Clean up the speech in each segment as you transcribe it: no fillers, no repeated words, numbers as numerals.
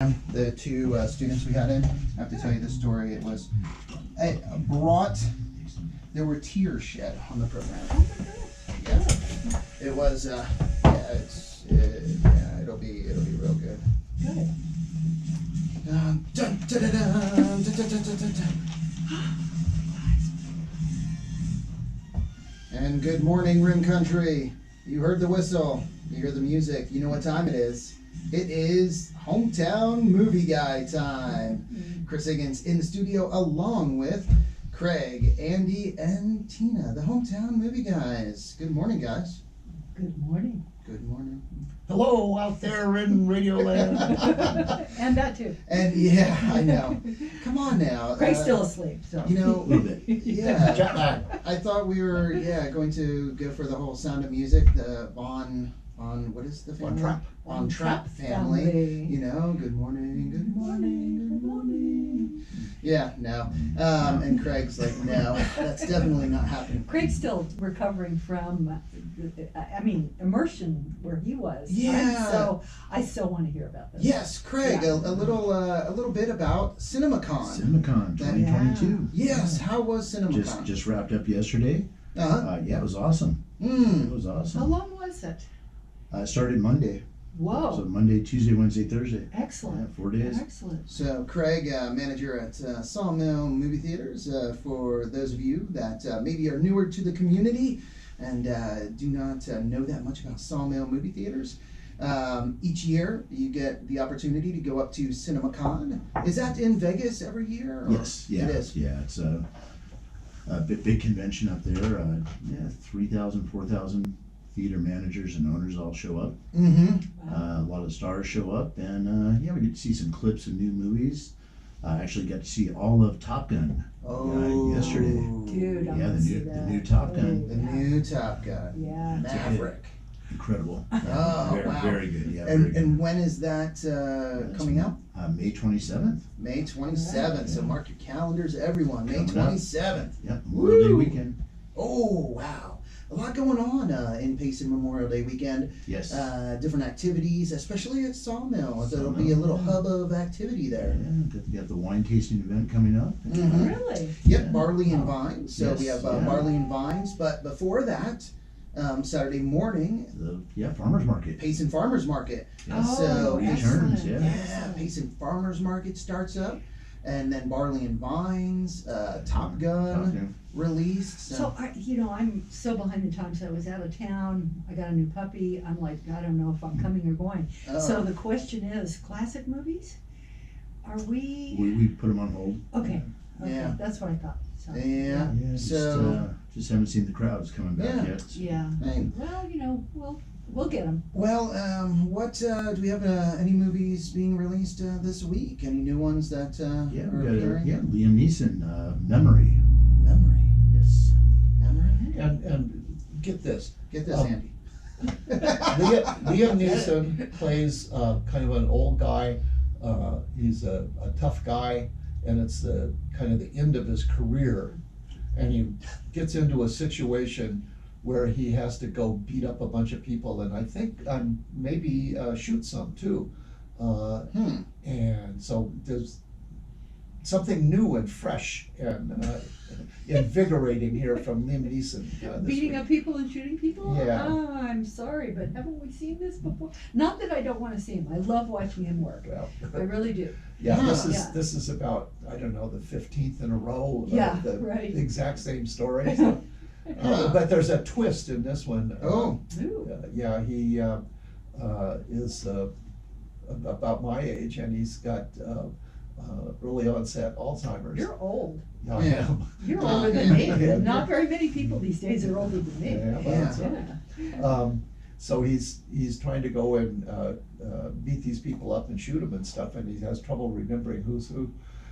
The two students we had in, I have to tell you the story. There were tears shed on the program. Yeah. It was, it'll be real good. Good. Dun, dun, dun, dun, dun, dun, dun, dun, dun, dun. And good morning, Rim Country. You heard the whistle. You hear the music. You know what time it is. It is Hometown Movie Guy time. Chris Higgins in the studio along with Craig, Andy, and Tina, the Hometown Movie Guys. Good morning, guys. Good morning. Good morning. Hello out there in Radio Land. And that too. And yeah, I know. Come on now. Craig's still asleep, so. You know, A little bit. yeah. Jet lag. I thought we were, going to go for the whole Sound of Music, the on what is the family? On Trap family. You know, good morning, good morning, good morning. Yeah, no. And Craig's like, no, that's definitely not happening. Craig's still recovering from, immersion where he was. Yeah. I still want to hear about this. Yes, Craig, Yeah. a little bit about CinemaCon. CinemaCon 2022. Yes, how was CinemaCon? Just wrapped up yesterday. Uh-huh. Yeah, it was awesome. Mm. It was How awesome. long was it? It started Monday. Whoa. So Monday, Tuesday, Wednesday, Thursday. Excellent. Yeah, 4 days. Excellent. So Craig, manager at Sawmill Movie Theaters, for those of you that maybe are newer to the community and do not know that much about Sawmill Movie Theaters, each year you get the opportunity to go up to CinemaCon. Is that in Vegas every year? Or? Yes, yeah. It is. Yeah, it's a big convention up there. 3,000, 4,000 theater managers and owners all show up. Mm-hmm. Wow. A lot of stars show up, and we get to see some clips of new movies. I actually got to see all of Top Gun yesterday. Dude, I Yeah, want to see that. the new Top Gun. The new Top Gun. Yeah. Maverick. Incredible. Oh, very, wow. very good. Yeah, And very good. when is that coming out? May 27th. May 27th. So mark your calendars, everyone. May Coming up. 27th. Yep, Memorial Day Woo! weekend. Oh, wow. A lot going on in Payson Memorial Day weekend. Yes. Different activities, especially at Sawmill. So it'll be a Sawmill. little hub of activity there. You got the wine tasting event coming up. Mhm. Really? Yep, Yeah. Barley and Vines. So we Yes, have yeah. Barley and Vines. But before that, Saturday morning, The farmers market. Payson Farmers Market. Yes. So excellent. returns, yeah. Yeah, Payson Farmers Market starts up. And then Barley and Vines, Top Gun released. So, I'm so behind the times. I was out of town. I got a new puppy. I'm like, I don't know if I'm coming or going. So the question is, classic movies? Are we? We put them on hold. Okay. Yeah. That's what I thought. So, Yeah. Yeah, just haven't seen the crowds coming back Yeah. yet. Yeah. Hey. Well, we'll get them. Well, what do we have? Any movies being released this week? Any new ones that Yeah, we are got appearing? Liam Neeson, Memory. Memory. Yes. Memory. And get this, Get this, Andy. Liam Neeson plays kind of an old guy. He's a tough guy, and it's the kind of the end of his career, and he gets into a situation where he has to go beat up a bunch of people, and I think maybe shoot some too. And so there's something new and fresh and invigorating here from Liam Neeson. This Beating week. up people and shooting people? Yeah. I'm sorry, but haven't we seen this before? Not that I don't want to see him. I love watching him work. Well, I really do. yeah, this is Yeah. this is about, I don't know, the 15th in a row of Yeah, the right. exact same story. So, but there's a twist in this one. Oh. Ooh. Yeah, he is about my age, and he's got early onset Alzheimer's. You're old. I Yeah. am. You're older than me. Yeah. Not very many people these days are older than me. Yeah, Yeah. well, so he's trying to go and beat these people up and shoot them and stuff, and he has trouble remembering who's who.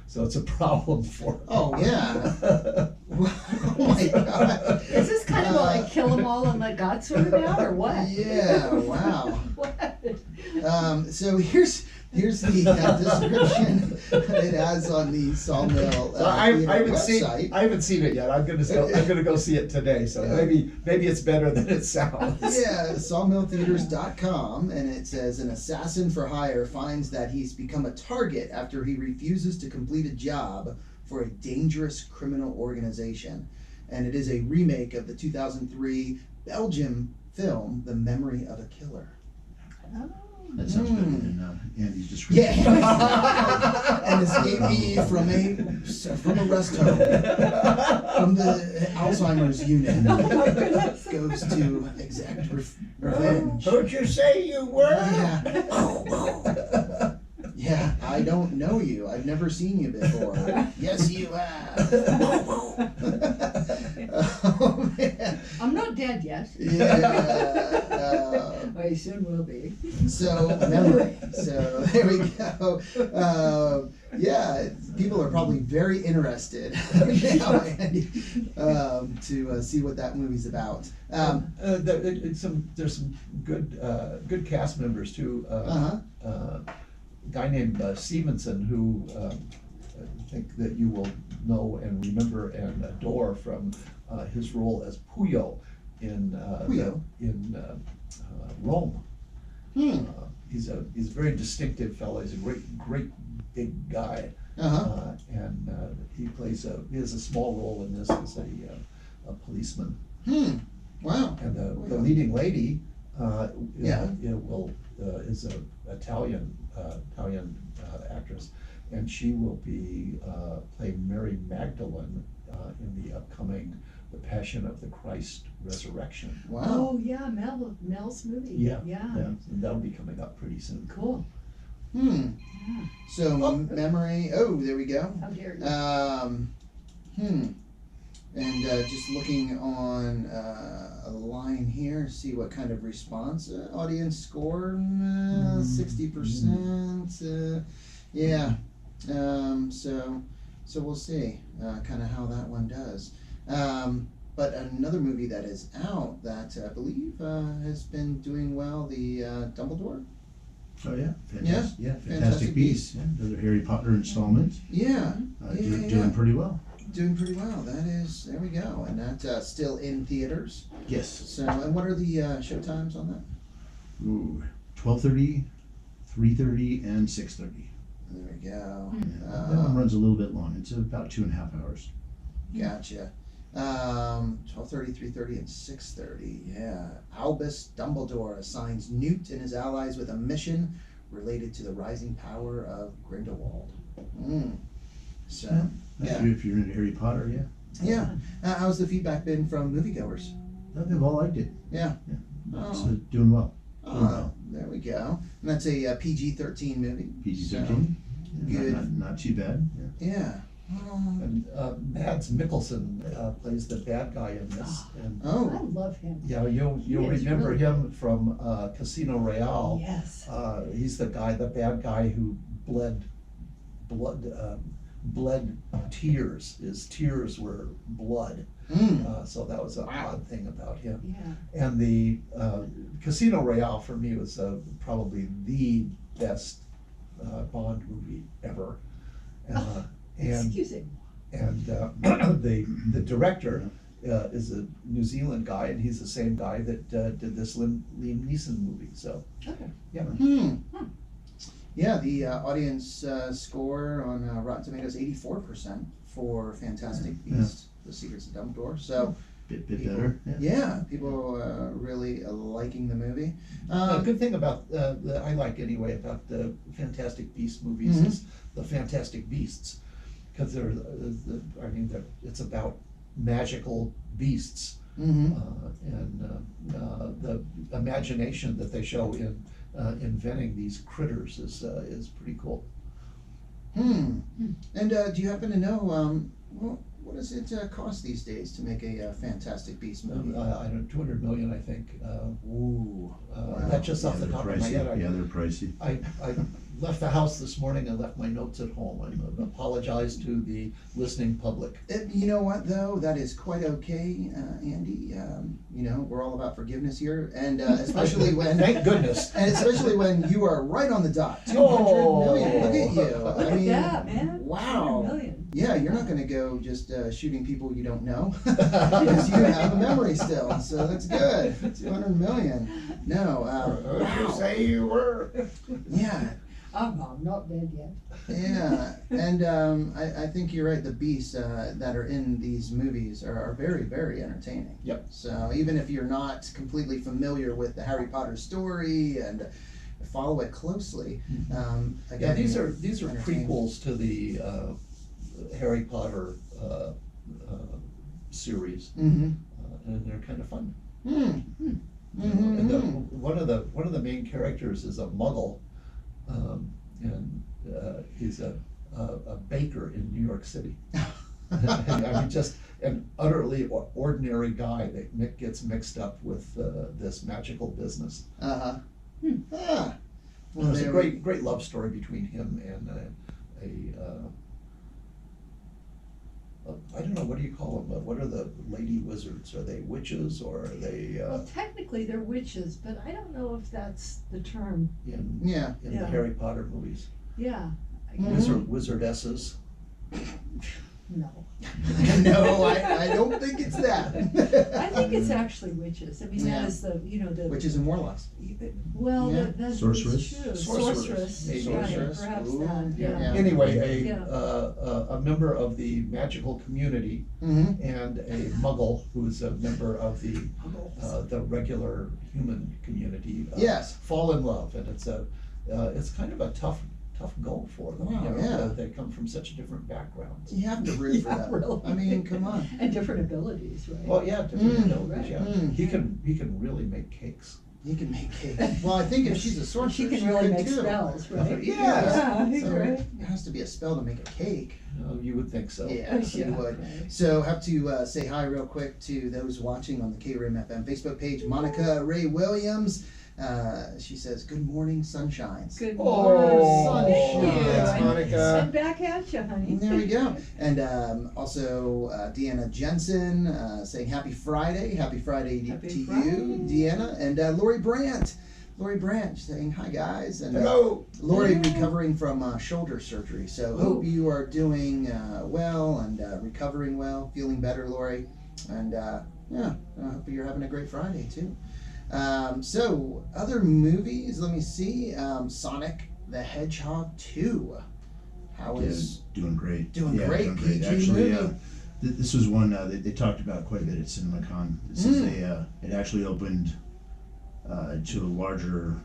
So it's a problem for him. Oh yeah. Oh my God. Is this kind of like kill them all and let God sort it out, or what? Yeah. Wow. What? So here's Here's the description it has on the Sawmill So I haven't website. I haven't seen it yet. I'm gonna go see it today. So maybe it's better than it sounds. Yeah, sawmilltheaters.com, and it says an assassin for hire finds that he's become a target after he refuses to complete a job for a dangerous criminal organization. And it is a remake of the 2003 Belgium film, The Memory of a Killer. Oh. That sounds better than Andy's description. Yeah. An escapee from a rest home, from the Alzheimer's unit, goes to exact revenge. Don't you say you were? Yeah. Yeah, I don't know you. I've never seen you before. Yes, you have. Oh, man. I'm not dead yet. Yeah. I soon will be. So, memory. So, there we go. Yeah, people are probably very interested now, Andy, to see what that movie's about. There's some good cast members too. A guy named Stevenson, who I think that you will know and remember and adore from his role as Puyo in Rome. He's a very distinctive fellow. He's a great big guy, and he has a small role in this as a policeman. Wow. And the leading lady, is an Italian actress, and she will be playing Mary Magdalene in the upcoming The Passion of the Christ Resurrection. Wow. Oh yeah, Mel's movie. Yeah. Yeah. And that'll be coming up pretty soon. Cool. Hmm. Yeah. So memory. Oh, there we go. How dare you? And just looking on a line here, see what kind of response. Audience score, 60%. Yeah. So we'll see kind of how that one does. But another movie that is out that I believe has been doing well, the Dumbledore. Oh yeah, Fantastic Fantastic Beasts. Yeah, another Harry Potter installment. Yeah. Doing pretty well. Doing pretty well. That is, there we go. And that's still in theaters. Yes. So, and what are the show times on that? Ooh, 12:30, 3:30, and 6:30. There we go. Yeah, that one runs a little bit long. It's about 2.5 hours. Gotcha. 12:30, 3:30, and 6:30. Yeah. Albus Dumbledore assigns Newt and his allies with a mission related to the rising power of Grindelwald. So, yeah. If you're into Harry Potter, yeah. Yeah. How's the feedback been from moviegoers? They've all liked it. Yeah. It's doing well. There we go. And that's a PG-13 movie. PG-13. Good. Not too bad. Yeah. And Mads Mikkelsen plays the bad guy in this. And I love him. yeah, you'll remember really him from Casino Royale. Yes. He's the bad guy who bled tears. His tears were blood. So that was an odd thing about him. Yeah. And the Casino Royale for me was probably the best Bond movie ever. And Excuse the director is a New Zealand guy, and he's the same guy that did this Liam Neeson movie. So Okay. yeah. Yeah, the audience score on Rotten Tomatoes 84% for Fantastic Beasts: The Secrets of Dumbledore. So Bit people, better. yeah, people really liking the movie. A good thing about I like anyway about the Fantastic Beasts movies is the Fantastic Beasts, because it's about magical beasts, and the imagination that they show in inventing these critters is pretty cool. And do you happen to know what does it cost these days to make a Fantastic Beasts movie? I don't know, 200 million, I think. Ooh, wow. That's just off the top of my head. They're pricey. left the house this morning and left my notes at home. I apologize to the listening public. You know what, though? That is quite okay, Andy. You know, we're all about forgiveness here, and especially when... Thank goodness. And especially when you are right on the dot. 200 Oh. million. Look at you. Look I at mean, that, man. wow. 200 million. Yeah, you're not going to go just shooting people you don't know because you have a memory still. So that's good. 200 million. No. You Wow. say you were. Yeah. I'm not dead yet. Yeah. And I think you're right. The beasts that are in these movies are very, very entertaining. Yep. So even if you're not completely familiar with the Harry Potter story and follow it closely, again, Yeah, these are entertaining. prequels to the Harry Potter series, Mm-hmm. and they're kind of fun. Mm-hmm. And one of the main characters is a Muggle, and he's a baker in New York City. I mean, just an utterly ordinary guy that gets mixed up with this magical business. Uh-huh. Ah. Well, there's a there we- great love story between him and I don't know, what do you call them? What are the lady wizards? Are they witches or are they Well, technically they're witches, but I don't know if that's the term. in Yeah. the Yeah. Harry Potter movies? Yeah. I Mhm. guess. Wizardesses. No. No, I don't think it's that. I think it's actually witches. I mean, Yeah. that is the, the. Witches and warlocks. Well, Yeah. that's Sorceress. true. Sorceress. Sorceress, Maybe. right, Sorceress. perhaps Ooh, that, yeah. yeah. Anyway, Yeah. a member of the magical community Mm-hmm. and a Muggle who's a member of the regular human community. Yes. Fall in love, and it's kind of a tough go for them. Wow, you know, yeah. They come from such different backgrounds. You have to root for Yeah, that. really. I mean, come on. And different abilities, right? Well, yeah, different Mm, abilities, yeah. right. He can really make cakes. He can make cake. Well, I think if she's a sorceress, She can really could make too. spells, right? Yeah. Yeah, he's So right. it has to be a spell to make a cake. You would think so. Yes, you Yeah, would. right. So have to say hi real quick to those watching on the KRIM FM Facebook page. Monica Ray Williams. She says, "Good morning, sunshines." Good Oh, morning. sunshine. Thank you. Thanks, Monica. And back at you, honey. There we go. And also Deanna Jensen saying happy Friday. Happy Friday Happy to Friday. you, Deanna. And Lori Brandt. Lori Brandt saying hi, guys. And Hello. Lori Hello. recovering from shoulder surgery. So Ooh. hope you are doing well and recovering well, feeling better, Lori. And yeah, I hope you're having a great Friday too. So other movies, let me see. Sonic the Hedgehog 2. How is Doing great. Doing great, Doing great. PG Actually, movie. this was one they talked about quite a bit at CinemaCon. This is it actually opened to a larger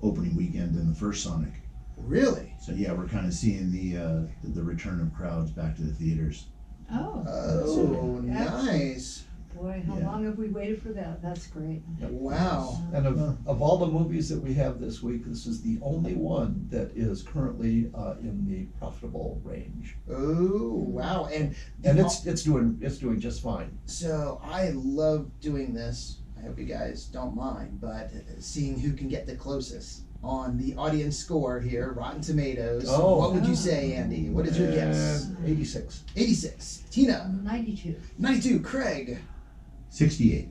opening weekend than the first Sonic. really? So yeah, we're kind of seeing the return of crowds back to the theaters. Oh. Oh, Excellent. nice. Boy, how Yeah. long have we waited for that? That's great. Wow. And of all the movies that we have this week, this is the only one that is currently in the profitable range, Oh, wow. And and it's doing just fine. so I love doing this. I hope you guys don't mind, but seeing who can get the closest on the audience score here, Rotten Tomatoes. Oh. What would you say, Andy? What is your guess? 86. 86. Tina. 92. 92. Craig. 68.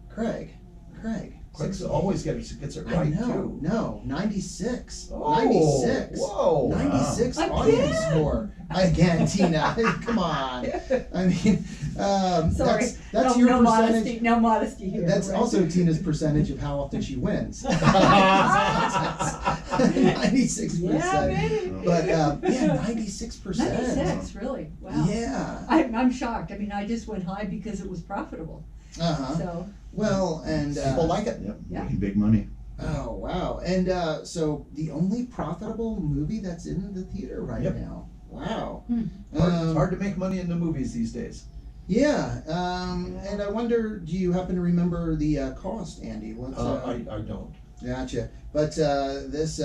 Craig. Craig 68. always gets it I right know. too. No, 96. Oh, 96. Whoa. 96 Wow. audience Again? score. Again, Tina. Come on. I mean, Sorry. that's no, your no percentage. modesty. No modesty here. That's right? also Tina's percentage of how often she wins. 96%. Yeah, baby. But yeah, 96%. 96, really? Wow. Yeah. I'm shocked. I mean, I just went high because it was profitable. Uh-huh. So, Well, and People like it. Yep, Yeah. making big money. oh wow. And so the only profitable movie that's in the theater right Yep. now. Wow. It's hard to make money in the movies these days. Yeah. And I wonder, do you happen to remember the cost, Andy? What's I don't. Gotcha. But this,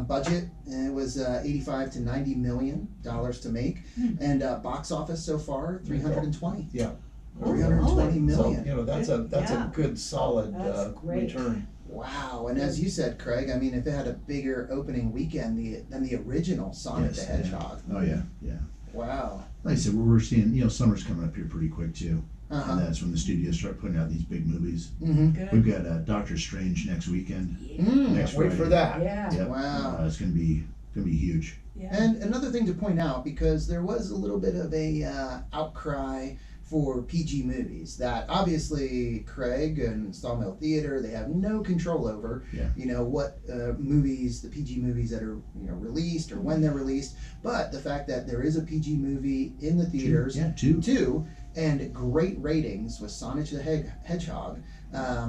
budget, it was 85 to 90 million dollars to make, and box office so far 320. Yeah. 320 holy. million. So that's a Yeah. good solid That's great. return. Wow, and as you said, Craig, I mean, if it had a bigger opening weekend than the original Sonic the Yes, Hedgehog. Oh yeah, yeah. Wow. Like I said, we're seeing, summer's coming up here pretty quick too. Uh-huh. And that's when the studios start putting out these big movies. Mm-hmm. Good. We've got Doctor Strange next weekend. Next Wait Friday. for that. Yeah. Yep. Wow. It's gonna be huge. Yeah. And another thing to point out, because there was a little bit of a outcry for PG movies that obviously Craig and Sawmill Theater, they have no control over, Yeah. What movies, the PG movies that are, released or when they're released. But the fact that there is a PG movie in the theaters, Two. and great ratings with Sonic the Hedgehog.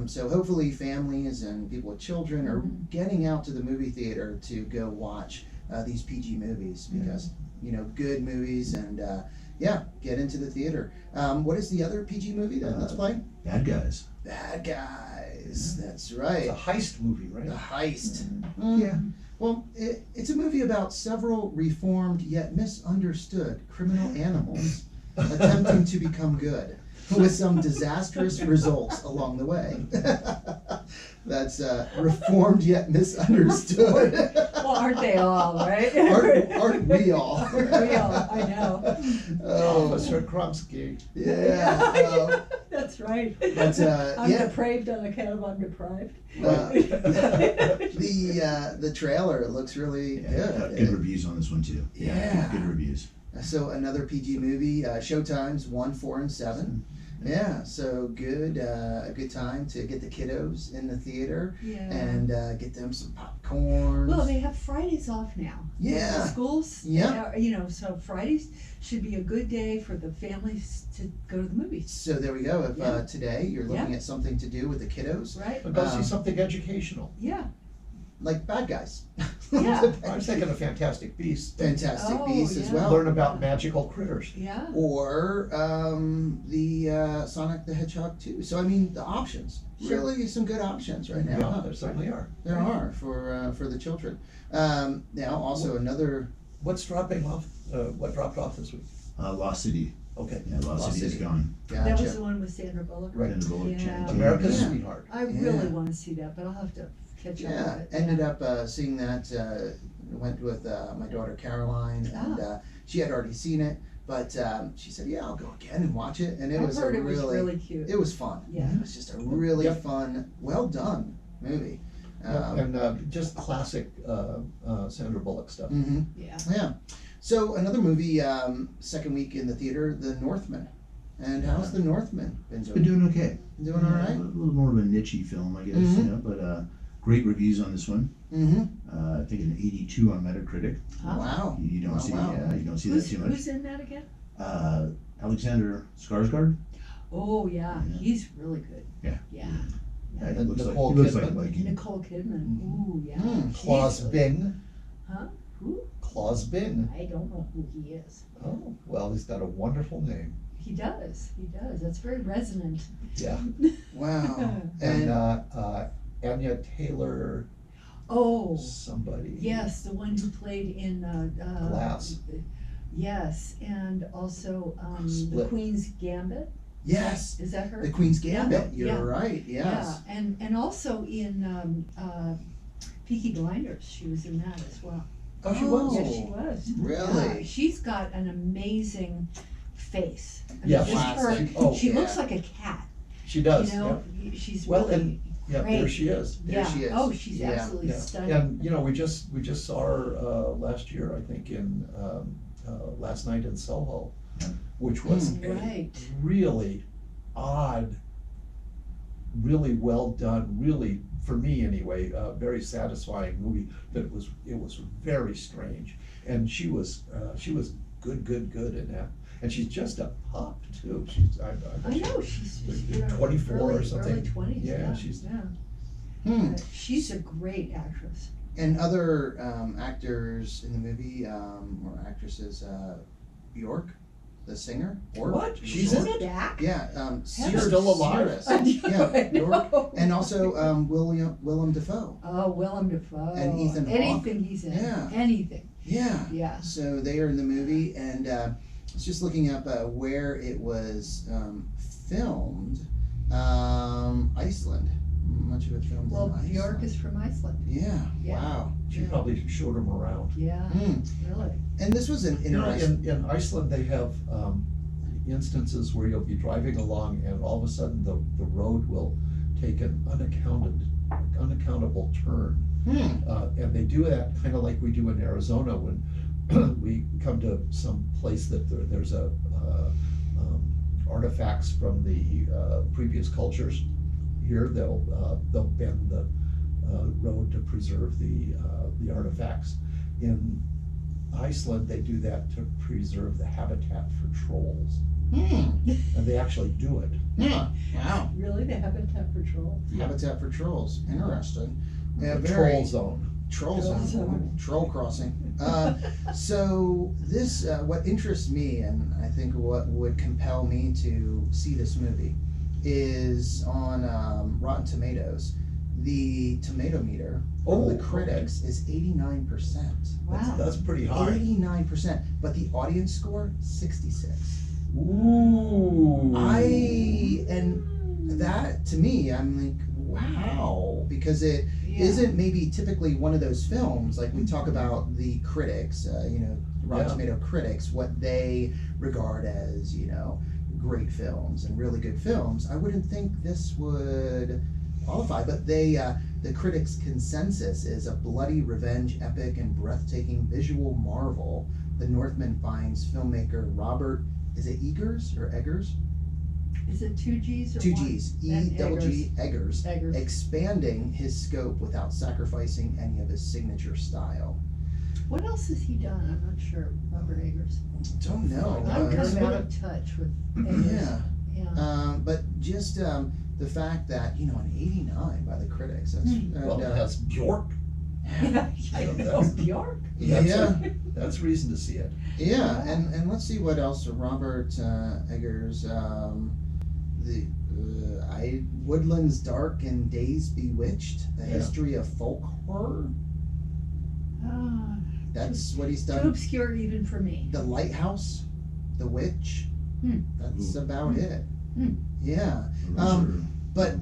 So hopefully families and people with children are getting out to the movie theater to go watch these PG movies because, good movies and, get into the theater. What is the other PG movie that's playing? Bad Guys. Bad Guys. That's right. It's a heist movie, right? The Heist. Yeah. Well, it's a movie about several reformed yet misunderstood criminal animals attempting to become good, with some disastrous results along the way. That's reformed yet misunderstood. Well, aren't they all, right? Aren't we all? Aren't we all? I know. Officer Krumsky. Yeah. That's right. But I'm yeah. depraved on account of I'm deprived. The trailer looks really good. Good reviews on this one too. Yeah. Good reviews. So another PG movie, showtimes 1, 4, and 7. Yeah, so good, a good time to get the kiddos in the theater Yeah. and get them some popcorn. Well, they have Fridays off now. Yeah. The schools. Yeah. So Fridays should be a good day for the families to go to the movies. So there we go. If Yeah. today you're looking at something to do with the kiddos, Right? But go see something educational. Yeah. like Bad Guys. Yeah. I was thinking of Fantastic Beasts. Fantastic Oh, Beasts as yeah. well. Learn about magical critters. Yeah. Or the Sonic the Hedgehog 2. So I mean, the options. Sure. Really some good options right now. Yeah, huh? there certainly are. There are for the children. Now also another. What's dropping off? What dropped off this week? Lost City. Okay. Yeah, Lost City is City. gone. That was Gotcha. the one with Sandra Bullock. Right. And the Bullock Yeah. Channel. America's Yeah. Sweetheart. I really Yeah. want to see that, but I'll have to catch up Yeah, with it. ended up seeing that. Went with my daughter Caroline, and she had already seen it, but she said, "Yeah, I'll go again and watch it." And it I've was heard a it was really cute. it was fun. Yeah. It was just a really Yep. fun, well done movie. And just classic Sandra Bullock stuff. Mhm. Yeah. Yeah. So another movie, second week in the theater, The Northmen. And how's The Northmen been It's doing? been doing okay. Doing all A right? little more of a niche-y film, I guess. Mhm. But great reviews on this one. Mm-hmm. I think an 82 on Metacritic. Wow. You don't Wow, see wow. you don't see Who's, that too much. who's in that again? Alexander Skarsgård. Oh yeah, Yeah. he's really good. Yeah. Yeah. Yeah, he And looks Nicole like a Kidman. Viking. Nicole Kidman. Ooh yeah. Mm. Claus She's really- Bing. Huh? Who? Claus Bing. I don't know who he is. Oh, well, he's got a wonderful name. He does. He does. That's very resonant. Yeah. Wow. And Anya Taylor Oh. somebody. Yes, the one who played in Glass. Yes, and also the Split. Queen's Gambit. Yes. Is that her? The Queen's Gambit. Yeah. You're right. Yes. Yeah, and also in Peaky Blinders, she was in that as well. Oh, she Oh. was. Yes, she was. Really? Yeah, she's got an amazing face. I mean, Yeah, just her. classic. Oh, she yeah. looks like a cat. She does. You know, she's Well, really Yeah, great. there she is. There yeah. she is. Oh, she's Yeah. absolutely Yeah. stunning. And you know, we just saw her last year, I think, in last night in Soho, which was a Right. really odd, really well done, really, for me anyway, very satisfying movie. That it was very strange, and she was good in that. And she's just a pup too. She's I know she's 24 or early, something. Early 20s. Yeah, she's- yeah. Hmm. She's a great actress. And other actors in the movie or actresses, Bjork, the singer. Bjork. What? She's in it? Back? Yeah. She's still alive? I know, Yeah, I know. And also Willem Dafoe. Oh, Willem Dafoe. And Ethan Hawke. Anything he's in. Yeah. Anything. Yeah. Yeah. So they are in the movie, and I was just looking up where it was filmed. Iceland. much of it filmed Well, in Iceland. Bjork is from Iceland. Yeah, Yeah. wow. She probably showed him around. Yeah, really. And this was an You know, interesting. in Iceland, they have instances where you'll be driving along and all of a sudden the road will take an unaccountable turn. And they do that kind of like we do in Arizona when we come to some place that there's artifacts from the previous cultures. Here they'll bend the road to preserve the artifacts. In Iceland, they do that to preserve the habitat for trolls, and they actually do it. Yeah, wow. Really, the Habitat Patrol? Habitat for trolls, interesting. Yeah, The very. troll zone. Troll Troll zone, zone. troll crossing. So this, what interests me, and I think what would compel me to see this movie, is on Rotten Tomatoes. The tomato meter from the critics is 89%. Wow. That's pretty high. 89%, but the audience score 66. Ooh. And that to me, I'm like, wow, because it Yeah. not maybe typically one of those films like we talk about the critics, Rotten Yeah. Tomato critics, what they regard as great films and really good films. I wouldn't think this would qualify, but the critics' consensus is a bloody revenge epic and breathtaking visual marvel. The Northmen finds filmmaker Robert, is it Eggers or Eggers? Is it two G's or Two one? G's, And E-double-G, Eggers, Eggers. expanding his scope without sacrificing any of his signature style. What else has he done? I'm not sure. Robert Eggers. Don't know. I'm kind this of out one- of touch with Eggers. Yeah. Yeah. But just the fact that an 89 by the critics. That's Well, it has Bjork. Yeah, I know, Bjork. That's reason to see it. Yeah, and let's see what else. Robert Eggers, Woodlands Dark and Days Bewitched, a history of folk horror. Ah, That's what he's too done. obscure even for me. The Lighthouse, The Witch. That's about it. Yeah. But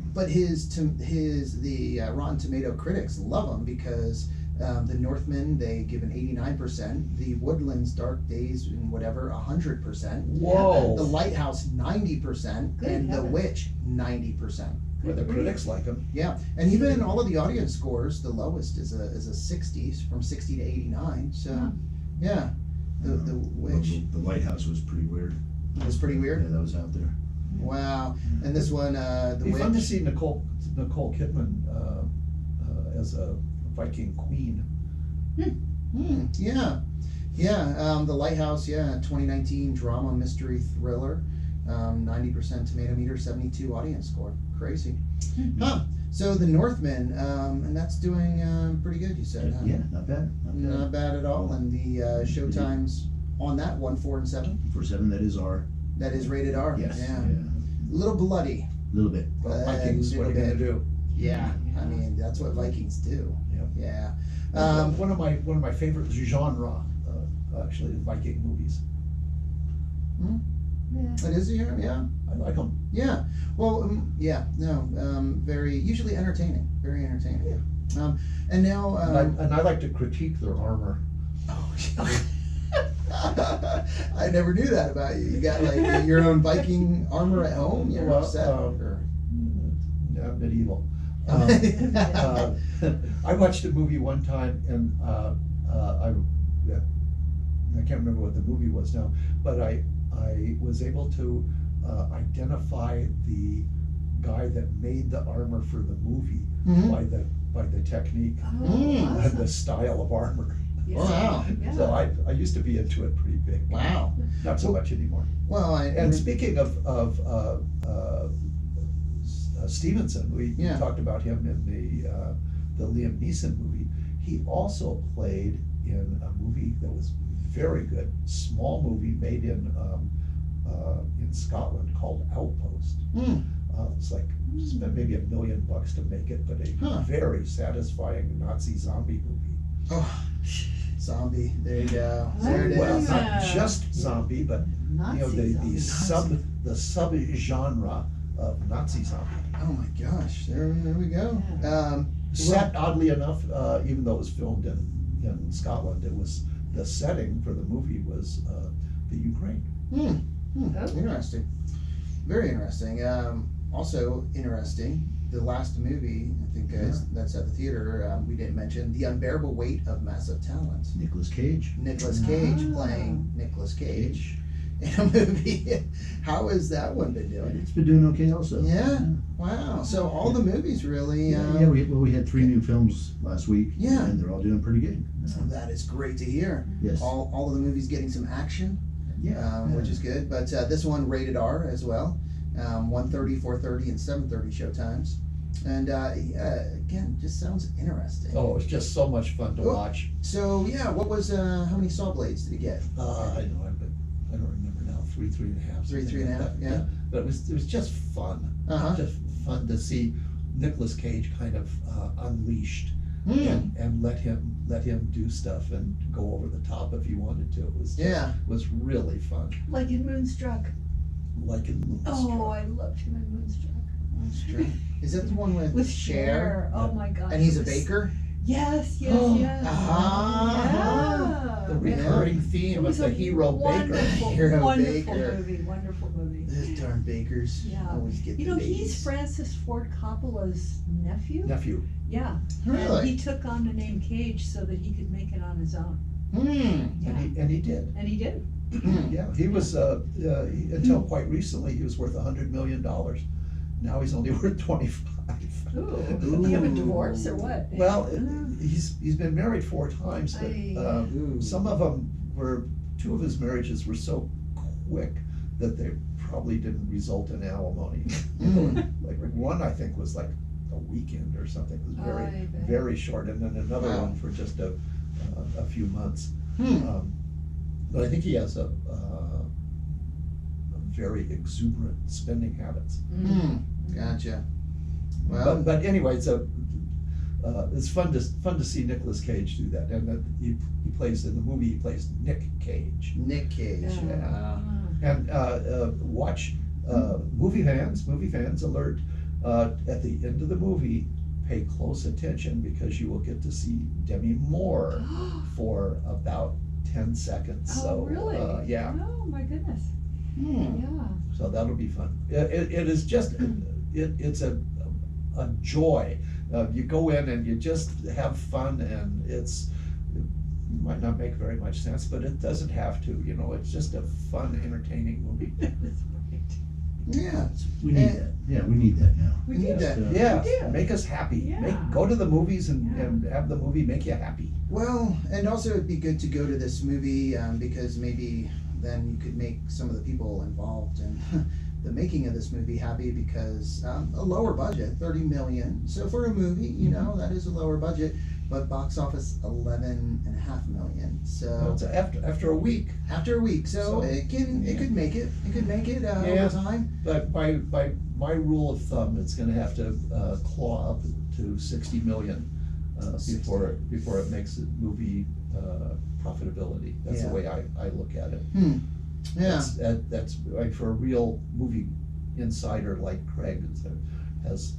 the Rotten Tomato critics love him because the Northmen, they give an 89%, the Woodlands Dark Days and whatever 100%, Whoa. the Lighthouse 90%, Good and the heavens. Witch 90%. Well, the critics like them. Yeah, and even in all of the audience scores, the lowest is a 60, from 60 to 89. So Huh. yeah, the Witch The Lighthouse was pretty weird. was pretty Yeah, weird. that was out there. Wow, and this one, the It'd be fun to Witch. see Nicole Kidman as a Viking queen. Yeah, the Lighthouse, 2019 drama mystery thriller, 90% tomato meter, 72 audience score. Crazy. Huh. So the Northmen, and that's doing pretty good. You said, huh? Yeah, not bad. Not bad at all. And the showtimes on that one, 4 and 7. 4-7, that is R. That is rated R. Yes. Yeah. A little bloody. A little bit. Well, A Vikings, what are you little gonna bit. do? Yeah. I mean, that's what Vikings do. Yep. Yeah. One of my favorite genre, actually, is Viking movies. Yeah. It is here. Yeah. I like them. Yeah. Well, very usually entertaining. Very entertaining. And now. And I like to critique their armor. I never knew that about you. You got like your own Viking armor at home. You're Well, upset. Or... Yeah, medieval. I watched a movie one time, and I can't remember what the movie was now, but I was able to identify the guy that made the armor for the movie by the technique Oh, Mm. and the awesome. style of armor. Yeah. Wow. Yeah. So I used to be into it pretty big. Wow. Not so much anymore. Well, And speaking of Stevenson, we Yeah. talked about him in the Liam Neeson movie. He also played in a movie that was very good, small movie made in Scotland called Outpost. It's like spent maybe $1 million to make it, but a very satisfying Nazi zombie movie. Oh, zombie. There you go. There it Well, is. not just zombie, but Nazi the zombies. sub genre of Nazi zombie. Oh my gosh, there we go. Set, oddly enough, even though it was filmed in Scotland, it was, the setting for the movie was the Ukraine. Interesting. Very interesting. Also interesting, the last movie, I think that's at the theater, we didn't mention, The Unbearable Weight of Massive Talent. Nicolas Cage. Nicolas Cage playing Nicolas Cage in a movie. How has that one been doing? It's been doing okay also. Yeah. Wow. So all the movies really. We had 3 new films last week. Yeah. And they're all doing pretty good. That is great to hear. Yes. All of the movies getting some action. Which is good. But this one rated R as well. 1:30, 4:30, and 7:30 showtimes. And again, just sounds interesting. Oh, it was just so much fun to watch. So yeah, what was how many saw blades did he get? I don't remember now. 3.5. 3.5. Yeah. But it was just fun. Uh-huh. Just fun to see Nicolas Cage kind of unleashed and let him do stuff and go over the top if he wanted to. It was just, was really fun. Like in Moonstruck. Like in Moonstruck. Oh, I loved him in Moonstruck. That's true. Is that the one with Cher? Oh my gosh. And he's a baker? Yes. The recurring theme of the hero baker. Wonderful movie. Those darn bakers always get the babies. He's Francis Ford Coppola's nephew. Yeah. Really? And he took on the name Cage so that he could make it on his own. And he did. And he did. Yeah, he was, until quite recently, he was worth $100 million. Now he's only worth 25. Ooh. Did he have a divorce or what? Well, he's been married 4 times, but some of them two of his marriages were so quick that they probably didn't result in alimony. Like one, I think, was like a weekend or something. It was very short, and then another one for just a few months. But I think he has a very exuberant spending habits. Gotcha. Well, but anyway, it's fun to see Nicolas Cage do that, and he plays in the movie. He plays Nick Cage. Nick Cage. Yeah. And watch movie fans alert. At the end of the movie, pay close attention because you will get to see Demi Moore for about 10 seconds. Oh, really? Yeah. Oh, my goodness. Yeah. So that'll be fun. It is just, it's a joy. You go in and you just have fun, and it might not make very much sense, but it doesn't have to. It's just a fun, entertaining movie. That's right. Yeah. We need that. Yeah, we need that now. We need that. Yeah, make us happy. Yeah. Go to the movies and have the movie make you happy. Well, and also it'd be good to go to this movie because maybe then you could make some of the people involved in the making of this movie happy because a lower budget, 30 million. So for a movie, that is a lower budget, but box office 11.5 million. So after a week. After a week, so it could make it. It could make it over time. But by my rule of thumb, it's going to have to claw up to 60 million before it makes the movie profitability. That's the way I look at it. Yeah. That's like for a real movie insider like Craig has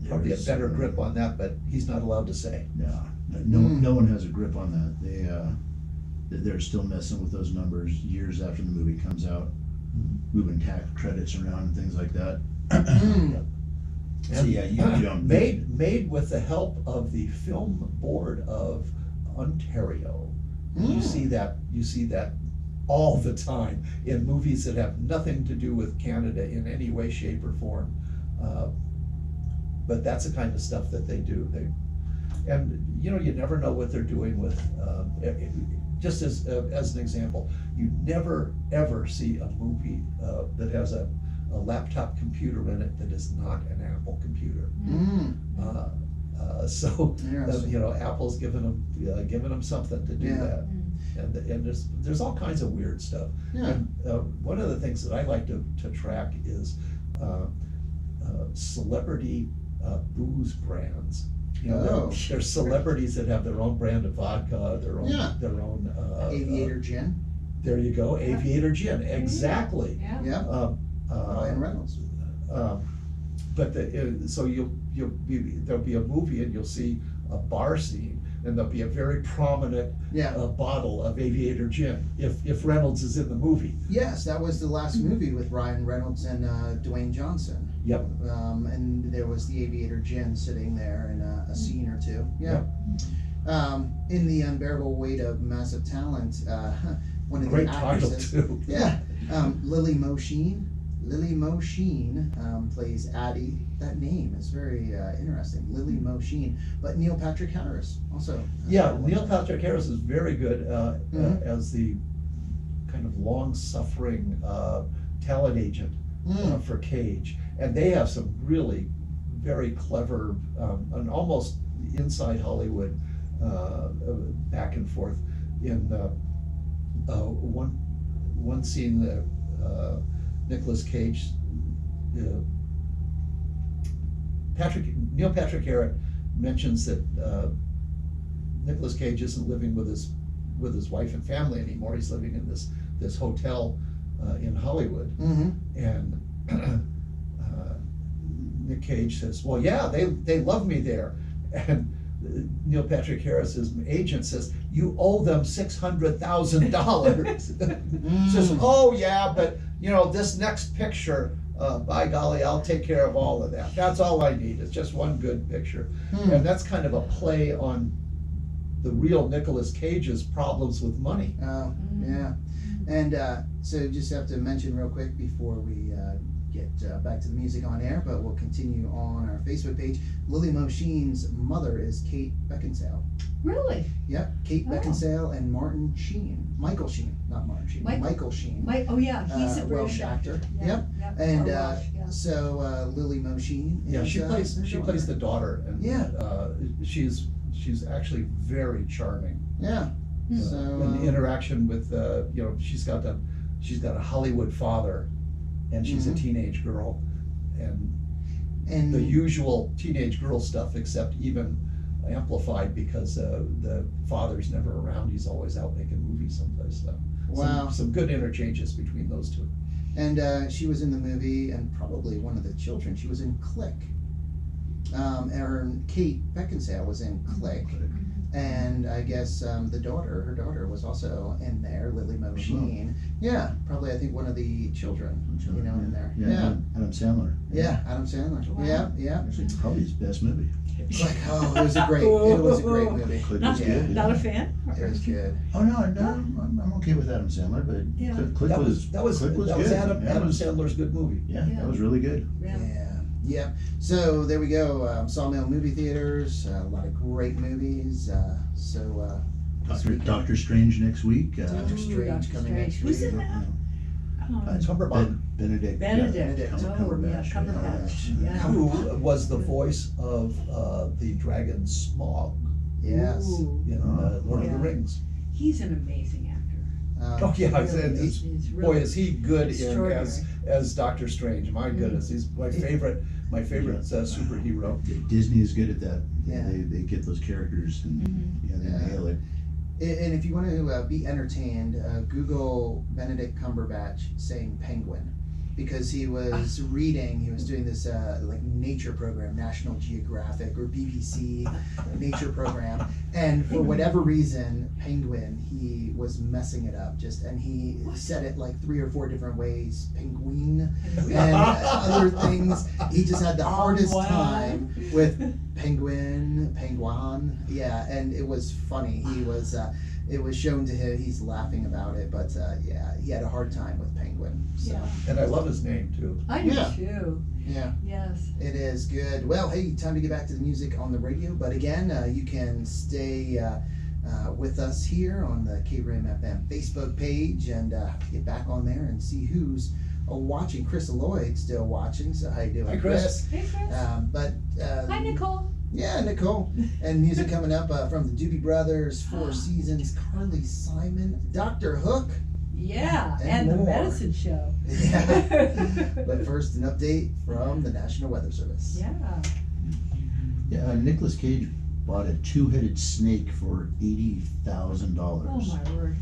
probably a better grip on that, but he's not allowed to say. No one has a grip on that. They're still messing with those numbers years after the movie comes out, moving tax credits around and things like that. So you made with the help of the Film Board of Ontario. You see that all the time in movies that have nothing to do with Canada in any way, shape, or form. But that's the kind of stuff that they do. And you never know what they're doing with. Just as an example, you never ever see a movie that has a laptop computer in it that is not an Apple computer. So Apple's giving them something to do that. And there's all kinds of weird stuff. And one of the things that I like to track is celebrity booze brands. There's celebrities that have their own brand of vodka, their own Aviator Gin. There you go, Aviator Gin, exactly. Ryan Reynolds. But so there'll be a movie and you'll see a bar scene, and there'll be a very prominent bottle of Aviator gin if Reynolds is in the movie. Yes, that was the last movie with Ryan Reynolds and Dwayne Johnson. Yep. And there was the Aviator gin sitting there in a scene or two. Yeah. In The Unbearable Weight of Massive Talent, one of the Great title actresses, too. yeah, Lily Mosheen. Lily Mosheen plays Addie. That name is very interesting, Lily Mosheen. But Neil Patrick Harris also. Neil Patrick Harris is very good as the kind of long-suffering talent agent for Cage, and they have some really very clever and almost inside Hollywood back and forth in one scene that Nicolas Cage, Neil Patrick Harris mentions that Nicolas Cage isn't living with his wife and family anymore. He's living in this hotel in Hollywood, and Nick Cage says, "Well, yeah, they love me there," and Neil Patrick Harris's agent says, "You owe them $600,000." Says, "Oh yeah, but this next picture, by golly, I'll take care of all of that. That's all I need. It's just one good picture." And that's kind of a play on the real Nicolas Cage's problems with money. Oh, yeah. And so just have to mention real quick before we get back to the music on air, but we'll continue on our Facebook page. Lily Mosheen's mother is Kate Beckinsale. Really? Yep, Kate Beckinsale and Martin Sheen. Michael Sheen, not Martin Sheen. Michael Sheen. Oh yeah, he's a Welsh British actor. Yep. And Welsh, so Lily Mosheen. Yeah, is, she plays the daughter, and she's actually very charming. Yeah. So in the interaction with she's got a Hollywood father, and she's a teenage girl, and the usual teenage girl stuff, except even amplified because the father's never around. He's always out making movies someplace. So some good interchanges between those two. And she was in the movie, and probably one of the children. She was in Click. Kate Beckinsale was in Click. And I guess her daughter was also in there, Lily Mosheen. Yeah, probably I think one of the children, in there. Yeah. Adam Sandler. Yeah, Adam Sandler. Wow. Yeah. Actually, probably his best movie. Click. Oh, it was a great movie. Click Not, was good. not a fan? It was good. Oh no, I'm okay with Adam Sandler, but Yeah. Click was Adam Sandler's good movie. Yeah, that was really good. Yeah. So there we go. Sawmill Movie Theaters. A lot of great movies. Doctor Strange next week. Doctor Strange coming next week. Who's in that? Cumberbatch. Benedict. Benedict. Cumberbatch. Cumberbatch. Yeah. Who was the voice of the dragon Smaug Yes. Ooh. in Lord of the Rings? He's an amazing actor. Oh yeah, He's boy, really is he good extraordinary. as Doctor Strange. My goodness, he's my favorite superhero. Disney is good at that. Yeah. They get those characters and they nail it. And if you want to be entertained, Google Benedict Cumberbatch saying penguin, because he was doing this like nature program, National Geographic or BBC nature program, and for whatever reason, penguin, he was messing it up and he said it like 3 or 4 different ways, penguin, and other things. He just had the hardest time with penguin, and it was funny. It was shown to him, he's laughing about it, but he had a hard time with penguin. So. Yeah. And I love his name too. I do too. Yeah. Yes. It is good. Well, hey, time to get back to the music on the radio. But again, you can stay with us here on the KRIM FM Facebook page and get back on there and see who's watching. Chris Lloyd still watching. So how you doing, Hi, Chris. Hey, Chris. Hi, Nicole. Yeah, Nicole. And music coming up from the Doobie Brothers, Four Seasons, Carly Simon, Dr. Hook. Yeah, And and the more. medicine show. Yeah. But first, an update from the National Weather Service. Yeah. Nicolas Cage bought a 2-headed snake for $80,000. Oh my word.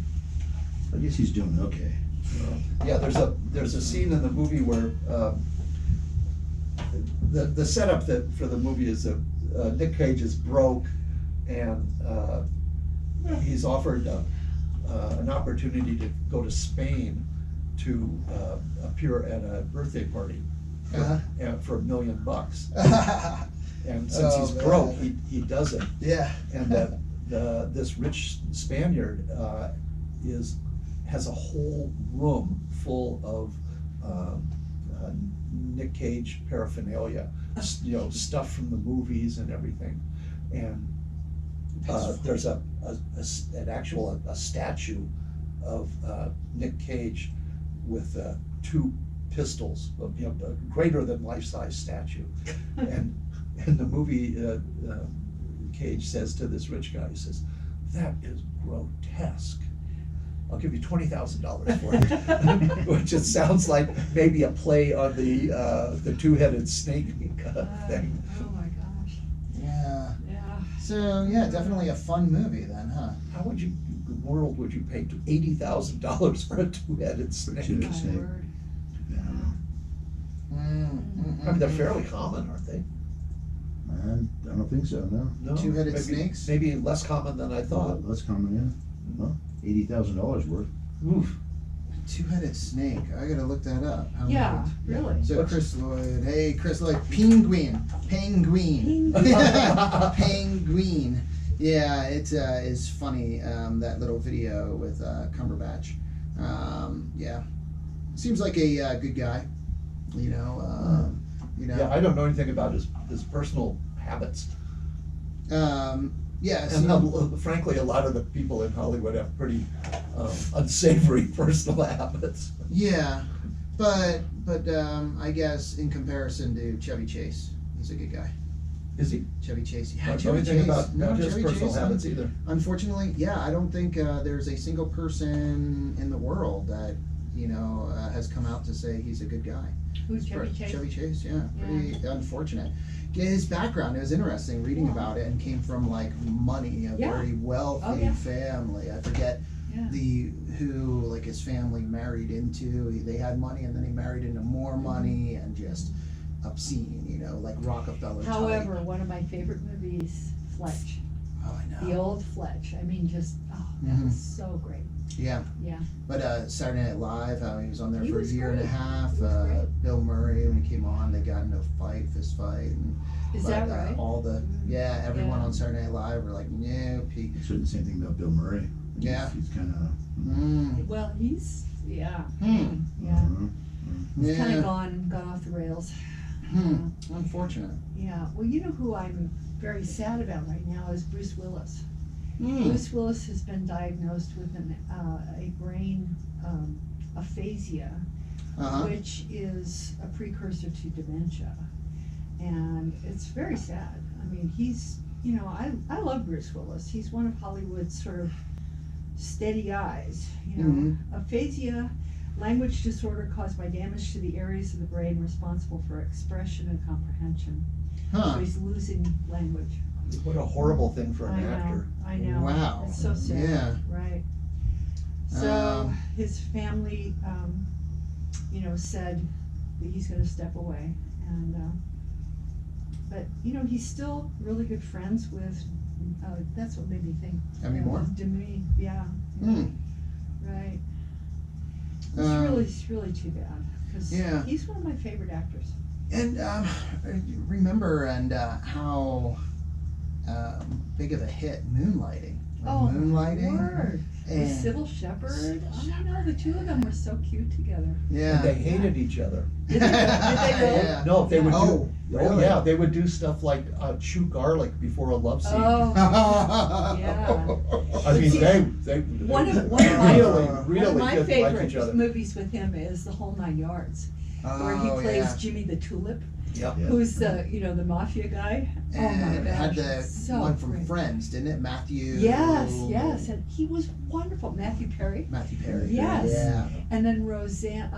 I guess he's doing okay. Yeah, there's a scene in the movie where the setup for the movie is that Nick Cage is broke, and he's offered an opportunity to go to Spain to appear at a birthday party for $1 million. And since he's broke, he doesn't. Yeah. And this rich Spaniard has a whole room full of Nick Cage paraphernalia, stuff from the movies and everything. And there's an actual statue of Nick Cage with 2 pistols, a greater than life-size statue. And in the movie, Cage says to this rich guy, he says, "That is grotesque. I'll give you $20,000 for it," which it sounds like maybe a play on the two-headed snake thing. Oh my gosh. Yeah. Yeah. So yeah, definitely a fun movie then, huh? How would you, the world would you pay $80,000 for a two-headed snake? Two-headed My snake. word. Yeah. I mean, they're fairly common, aren't they? I don't think so, no. No? Two-headed Maybe- snakes? Maybe less common than I thought. That's common, yeah. Well, $80,000 worth. Oof. Two-headed snake. I gotta look that up. How Yeah, many- really. So Chris Lloyd, hey Chris Lloyd, penguin. Penguin. Yeah, it is funny, that little video with Cumberbatch. Yeah, seems like a good guy, you know. Yeah, I don't know anything about his personal habits. Yeah, And frankly, a lot of the people in Hollywood have pretty unsavory personal habits. yeah, but I guess in comparison to Chevy Chase, he's a good guy. Is he? Chevy Chase, yeah. I don't know Chevy anything Chase. about No, his Chevy personal Chase, habits either. Unfortunately, yeah, I don't think there's a single person in the world that has come out to say he's a good guy. Who's Chevy Chase? Chevy Chase, yeah, pretty unfortunate. Yeah, his background, it was interesting reading about it, and came from like money, a Yeah. very wealthy Oh, yeah. family. I forget Yeah. who like his family married into. They had money, and then he married into more money, and just obscene, like Rockefeller type. However, one of my favorite movies, Fletch. Oh, I know. The old Fletch. I mean, just, that was so great. Yeah. Yeah. But Saturday Night Live, how he was on there He for a was year and a great. half. He was great. Bill Murray, when he came on, they got into a fist fight. And, Is that right? All the, everyone Yeah. on Saturday Night Live were like, nope. Said the same thing about Bill Murray. Yeah. He's kind of. Well, he's, yeah. Hmm. Yeah. He's Yeah. kind of gone off the rails. Unfortunate. Yeah. Well, you know who I'm very sad about right now is Bruce Willis. Hmm. Bruce Willis has been diagnosed with a brain aphasia, Uh-huh. which is a precursor to dementia. And it's very sad. I mean, he's, I love Bruce Willis. He's one of Hollywood's sort of steady eyes. Aphasia, language disorder caused by damage to the areas of the brain responsible for expression and comprehension. So Huh. he's losing language. What a horrible thing for an actor. I know. Wow. It's so sad. Yeah. Right. So Um, his family, said that he's going to step away, and but he's still really good friends with. That's what made me think. Demi Moore? Demi, yeah. Hmm. Right. Um, It's really too bad because Yeah. he's one of my favorite actors. And remember how big of a hit Moonlighting. Oh, Moonlighting. word. With And Sybil Shepherd. Oh no, the two of them were so cute together. yeah. And they hated each other. Did they really? Yeah. No, they would Oh, do. really? Oh yeah, they would do stuff like chew garlic before a love scene. Oh, yeah. I mean, See, they one of my- really One of didn't my like each favorite other. movies with him is The Whole Nine Yards, where he Oh, plays yeah. Jimmy the Tulip, Yeah. Yeah. who's the the mafia guy. Oh my And it had gosh, the so one from great. Friends, didn't it? Matthew. Yes, and he was wonderful. Matthew Perry, Matthew Perry. Yes. Yeah. and then Roseanne.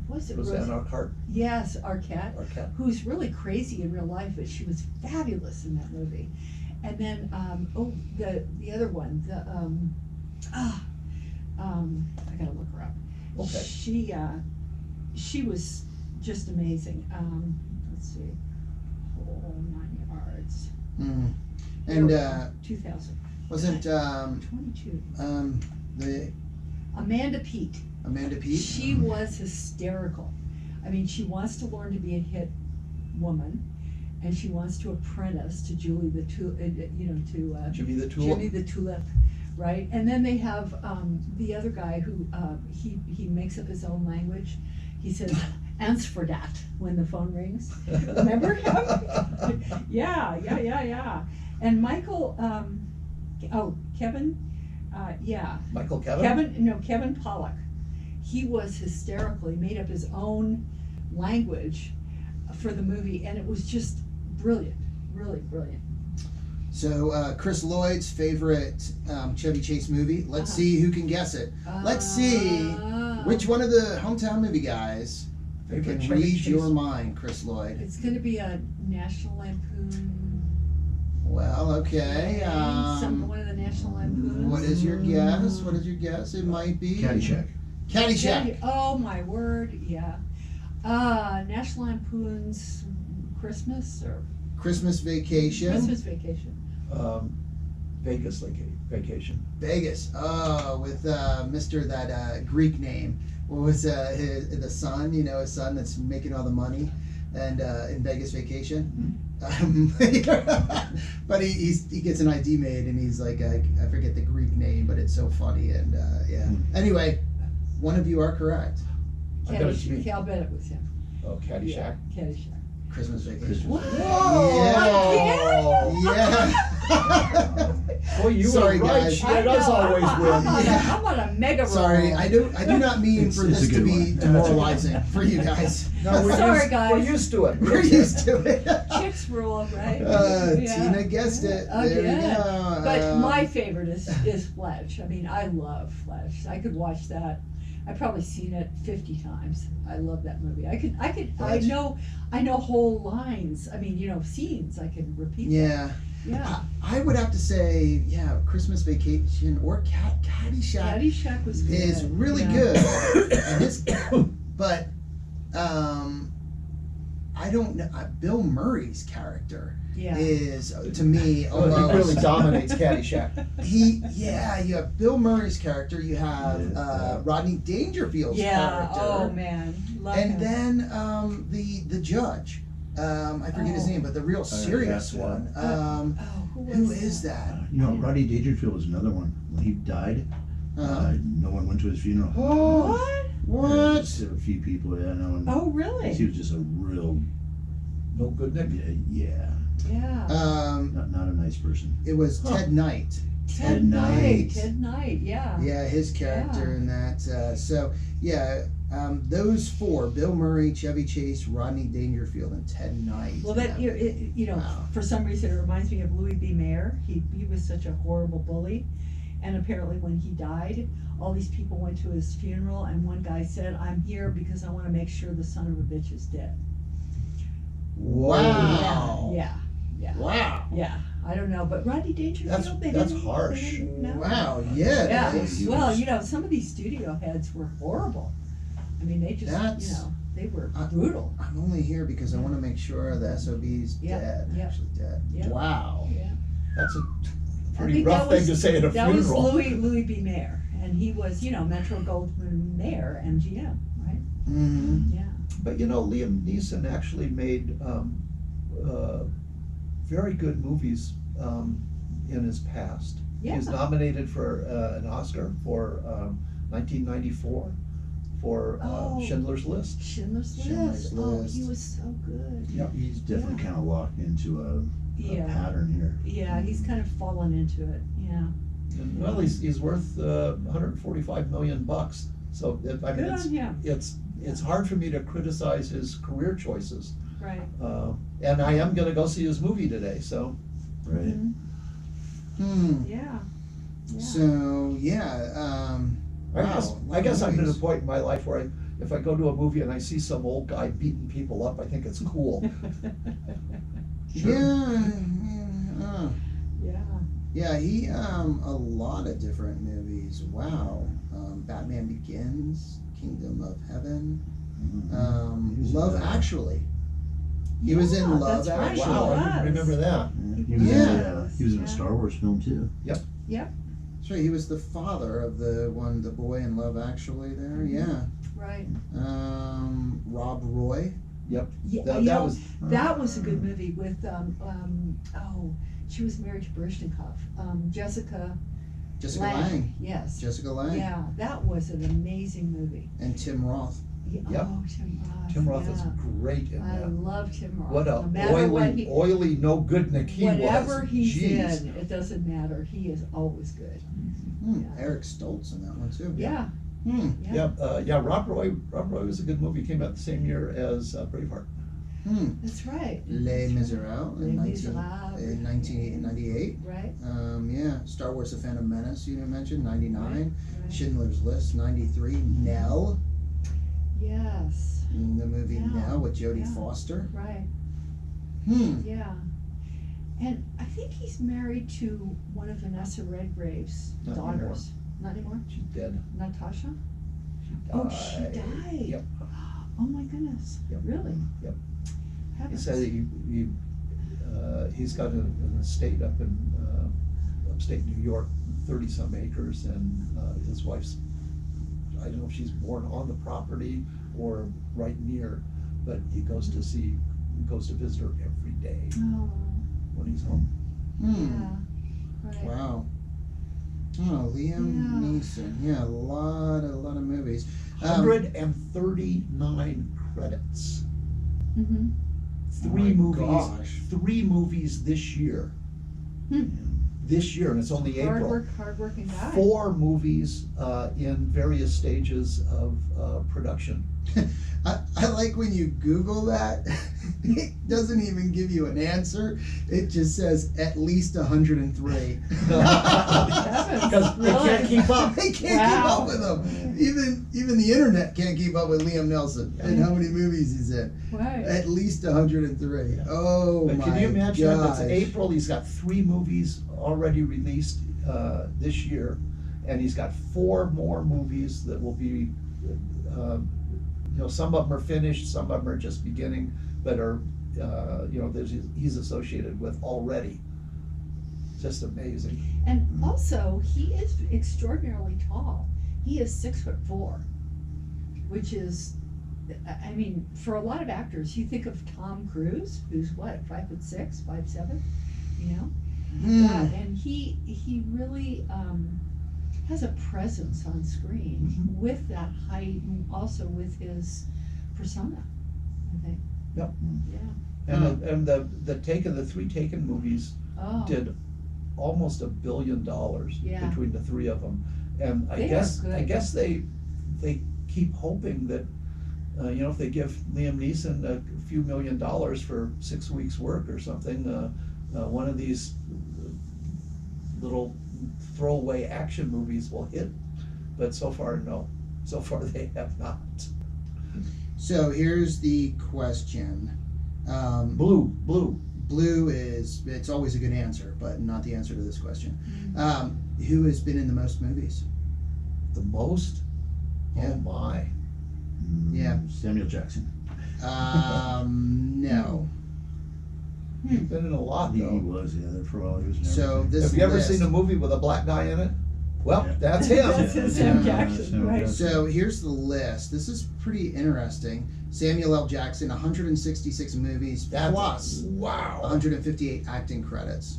Was it Roseanne Arquette. Yes, Arquette, who's really crazy in real life, but she was fabulous in that movie. And then the other one, I gotta look her up. Okay. She was just amazing. let's see, whole 9 yards. Mm. There we And go, 2000. wasn't 22. the Amanda Peet. Amanda Peet? She was hysterical. I mean, she wants to learn to be a hit woman, and she wants to apprentice to Jimmy the Tulip, right? And then they have the other guy who he makes up his own language. He says, "Answer for that" when the phone rings. Remember him? Yeah. And Michael, Kevin, Michael Kevin? Kevin Pollak. He was hysterical. He made up his own language for the movie, and it was just brilliant, really brilliant. So Chris Lloyd's favorite Chevy Chase movie. Let's see who can guess it. Let's see which one of the hometown movie guys Favorite can Chevy read Chase. your mind, Chris Lloyd. It's going to be a National Lampoon. Well, okay. One of the National Lampoons. What is your guess? What is your guess? It might be Caddyshack. Caddyshack. Oh my word! Yeah. National Lampoon's Christmas or Christmas Vacation. Christmas Vacation. Vegas vacation. Vegas. Oh, with Mr. that Greek name. What was the son? You know, his son that's making all the money, and in Vegas Vacation. But he gets an ID made, and he's like, I forget the Greek name, but it's so funny, and yeah. Anyway, one of you are correct. I bet it's me. I'll bet it was him. Oh, Caddyshack. Yeah, Caddyshack. Christmas Vacation. Christmas. What? Whoa! Yeah. Boy, you Sorry, were right. guys. She does always win. I'm on a mega roll. Sorry, I do not mean It's for a this to good be one. demoralizing for you guys. No, Sorry, guys. We're used to it. We're used to it. Chicks rule, right? Yeah. Tina guessed it. I There we did. go. But my favorite is Fletch. I mean, I love Fletch. I could watch that. I've probably seen it 50 times. I love that movie. Fletch. I know whole lines. I mean, scenes. I can repeat. Yeah. Yeah. I would have to say, yeah, Christmas Vacation or Caddyshack Caddyshack was good. is really Yeah. good. And it's, but I don't know. Bill Murray's character Yeah. is, to me, Oh, he almost. really dominates Caddyshack. You have Bill Murray's character. You have Yeah. Rodney Dangerfield's Yeah. character. Oh man. Love And him. then the judge. I forget his Oh. name, but the real serious yeah. one. who Who was is that? that? Rodney Dangerfield was another one. When he died, no one went to his funeral. What? What? Just a few people, yeah, no one. Oh really? He was just a real, No good Nick. yeah, Yeah. not a nice person. It was Ted Knight. Ted Knight. Ted Knight. Yeah. Yeah, his character Yeah. in that. Those four: Bill Murray, Chevy Chase, Rodney Dangerfield, and Ted Knight. Well, that Wow. for some reason it reminds me of Louis B. Mayer. He was such a horrible bully, and apparently when he died, all these people went to his funeral, and one guy said, "I'm here because I want to make sure the son of a bitch is dead." Wow. Yeah. Wow. Yeah. I don't know, but Rodney Dangerfield. That's they didn't- harsh. they didn't know. Wow. Yeah. Yeah. that is- Well, some of these studio heads were horrible. I mean, they just, That's- they were brutal. I'm only here because I want to make sure the SOB's Yeah, dead. yeah. Actually dead. Yeah. Wow. Yeah. That's a I pretty think rough that thing to say at a That was funeral. Louis B. Mayer, and he was, Metro Goldwyn Mayer, MGM, right? Mm-hmm. Yeah. But Liam Neeson actually made very good movies in his past. He was Yeah. nominated for an Oscar for 1994 for Oh. Schindler's List. Schindler's Schindler's List. Oh, List. he was so good. He's definitely Yeah. kind of locked into a Yeah. pattern here. Yeah, he's kind of fallen into it. Yeah. And, well, he's worth $145 million. So Good on him. it's hard for me to criticize his career choices. Right. And I am going to go see his movie today. So Right. Mhm. Hmm. Yeah. Yeah. So yeah. I guess I'm at a movies. point in my life where if I go to a movie and I see some old guy beating people up, I think it's cool. Yeah. Yeah. Yeah, he a lot of different movies. Wow. Batman Begins, Kingdom of Heaven, He was Love in, Actually. He was in Love that's right, Actually. Wow, I didn't remember that. He was, Yeah. he was in Yeah. a Star Wars film too. Yep. That's right. He was the father of the boy in Love Actually. There, yeah. Right. Rob Roy. Yeah, That was that was a good movie with she was married to Baryshnikov. Jessica Jessica Lange. Yes. Jessica Lange. Yeah, that was an amazing movie. And Tim Roth. Yeah, Yep. Oh, Tim Roth. Tim Roth yeah. is great in I that. love Tim Roth. What a no matter what oily, no good Nick he was. whatever he's Jeez. in, it doesn't matter. He is always good. Yeah. Eric Stoltz in that one too. Yeah. Yeah, Rob Roy was a good movie. Came out the same year as Braveheart. That's right. Les That's Miserables right. in Les Miserables. 1998. Right. Yeah. Star Wars: The Phantom Menace, you mentioned, 99. Right. Schindler's List, 93. Nell, Yes. in the movie Yeah. Nell with Jodie Yeah. Foster. Right. Yeah. And I think he's married to one of Vanessa Redgrave's Not daughters. Not anymore? She's dead. Natasha? She died. Oh, she died. Yep. Oh my goodness. Yep. Really? Yep. He Heavens. said he's got an estate up in upstate New York, 30-some acres, and his wife's, I don't know if she's born on the property or right near, but he goes to visit her every day Oh, when he's home. yeah. Right. Wow. Oh, Liam Yeah. Neeson. Yeah, a lot of movies. 139 credits. Mm-hmm. my gosh. Three movies this year. This year, and it's only April. Hard-working guy. 4 movies in various stages of production. I like when you Google that, it doesn't even give you an answer. It just says at least 103. Because they can't keep up. They can't keep up with him. Even the internet can't keep up with Liam Neeson and how many movies he's in. Right. At least 103. Oh But my can you imagine if gosh. it's April, he's got 3 movies already released this year, and he's got 4 more movies that will be, some of them are finished, some of them are just beginning, but are, he's associated with already. Just amazing. And also, he is extraordinarily tall. He is 6'4", which is, I mean, for a lot of actors, you think of Tom Cruise, who's what, 5'6", 5'7", you know? Yeah, and he really has a presence on screen with that height and also with his persona, I think. Yep. Yeah. And the 3 Taken movies Oh. did almost $1 billion Yeah. between the 3 of them, and They are good. I guess they keep hoping that if they give Liam Neeson a few $1 million for 6 weeks work or something, one of these little throwaway action movies will hit, but so far no. So far they have not. So here's the question. Blue. Blue is, it's always a good answer, but not the answer to this question. Who has been in the most movies? The most? Yeah. Oh my. Yeah. Samuel Jackson. No. He's been in a lot He though. was, there for a while. He was in So everything. this Have you ever list- seen a movie with a black guy in it? Well, Yeah. that's him. That's him, Sam Yeah, Jackson, Sam right? Jackson. So here's the list. This is pretty interesting. Samuel L. Jackson, 166 movies plus Wow. 158 acting credits.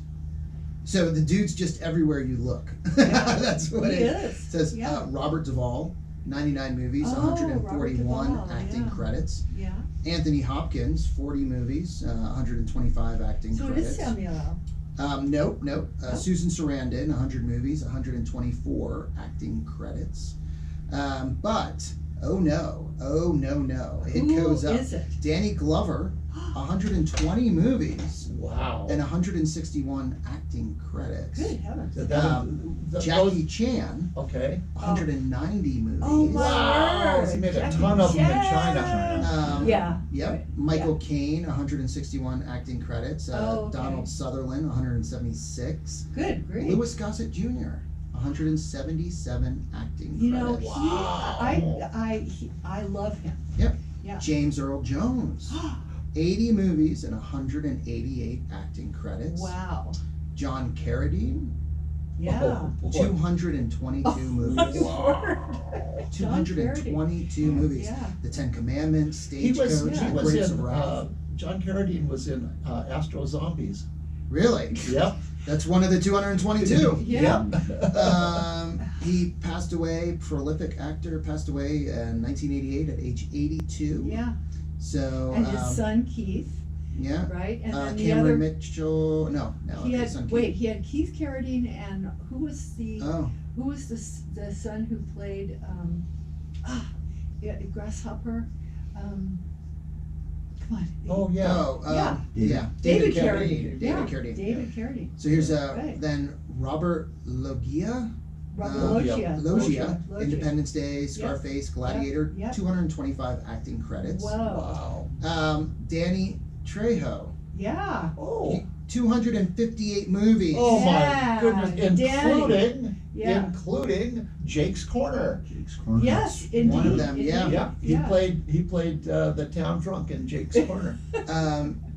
So the dude's just everywhere you look. Yeah, That's what he it is. says. Yeah. Robert Duvall, 99 movies, Oh, 141 Robert Duvall, acting yeah. credits. Yeah. Anthony Hopkins, 40 movies, 125 acting So it credits. is Samuel L. Nope. Oh. Susan Sarandon, 100 movies, 124 acting credits. But, oh no. It Who goes up. is it? Danny Glover, 120 movies Wow. and 161 acting credits. Good heavens. Jackie Chan, Okay. 190 movies. Oh my Wow. word. He made a Jackie ton of them in Chan. China. Yeah. Yep. Right. Michael Caine, 161 acting credits. Oh, okay. Donald Sutherland, 176. Good grief. Louis Gossett Jr., 177 acting You know, credits. Wow. I love him. Yep. Yeah. James Earl Jones, 80 movies and 188 acting credits. Wow. John Carradine, Yeah. Oh, boy. 222 Oh, my movies. Lord. John 222 movies. Yeah. The Ten Commandments, He was Stagecoach, Grapes of in, Wrath. John Carradine was in Astro Zombies. Really? Yep. That's one of the 222. Yeah. He passed away, prolific actor, passed away in 1988 at age 82. Yeah. So, And his son Keith, yeah. right? And then the Cameron other. Mitchell, no, He his son had Keith. he had Keith Carradine, and who was the Oh, the son who played Grasshopper? Come on. Oh, yeah. oh, Yeah. yeah. David Carradine. Carradine. David Yeah. Carradine. David Carradine. So here's Right. then Robert Loggia. Robert Loggia, Loggia. Independence Day, Scarface, Gladiator, Yep. 225 acting credits. Whoa. Wow. Danny Trejo, Yeah. Oh. 258 movies. Oh Yeah, my goodness! Danny. Yeah. Including Jake's Corner. Jake's Corner. Yes, indeed. one of them, yeah. indeed, Yeah, he played the town drunk in Jake's Corner.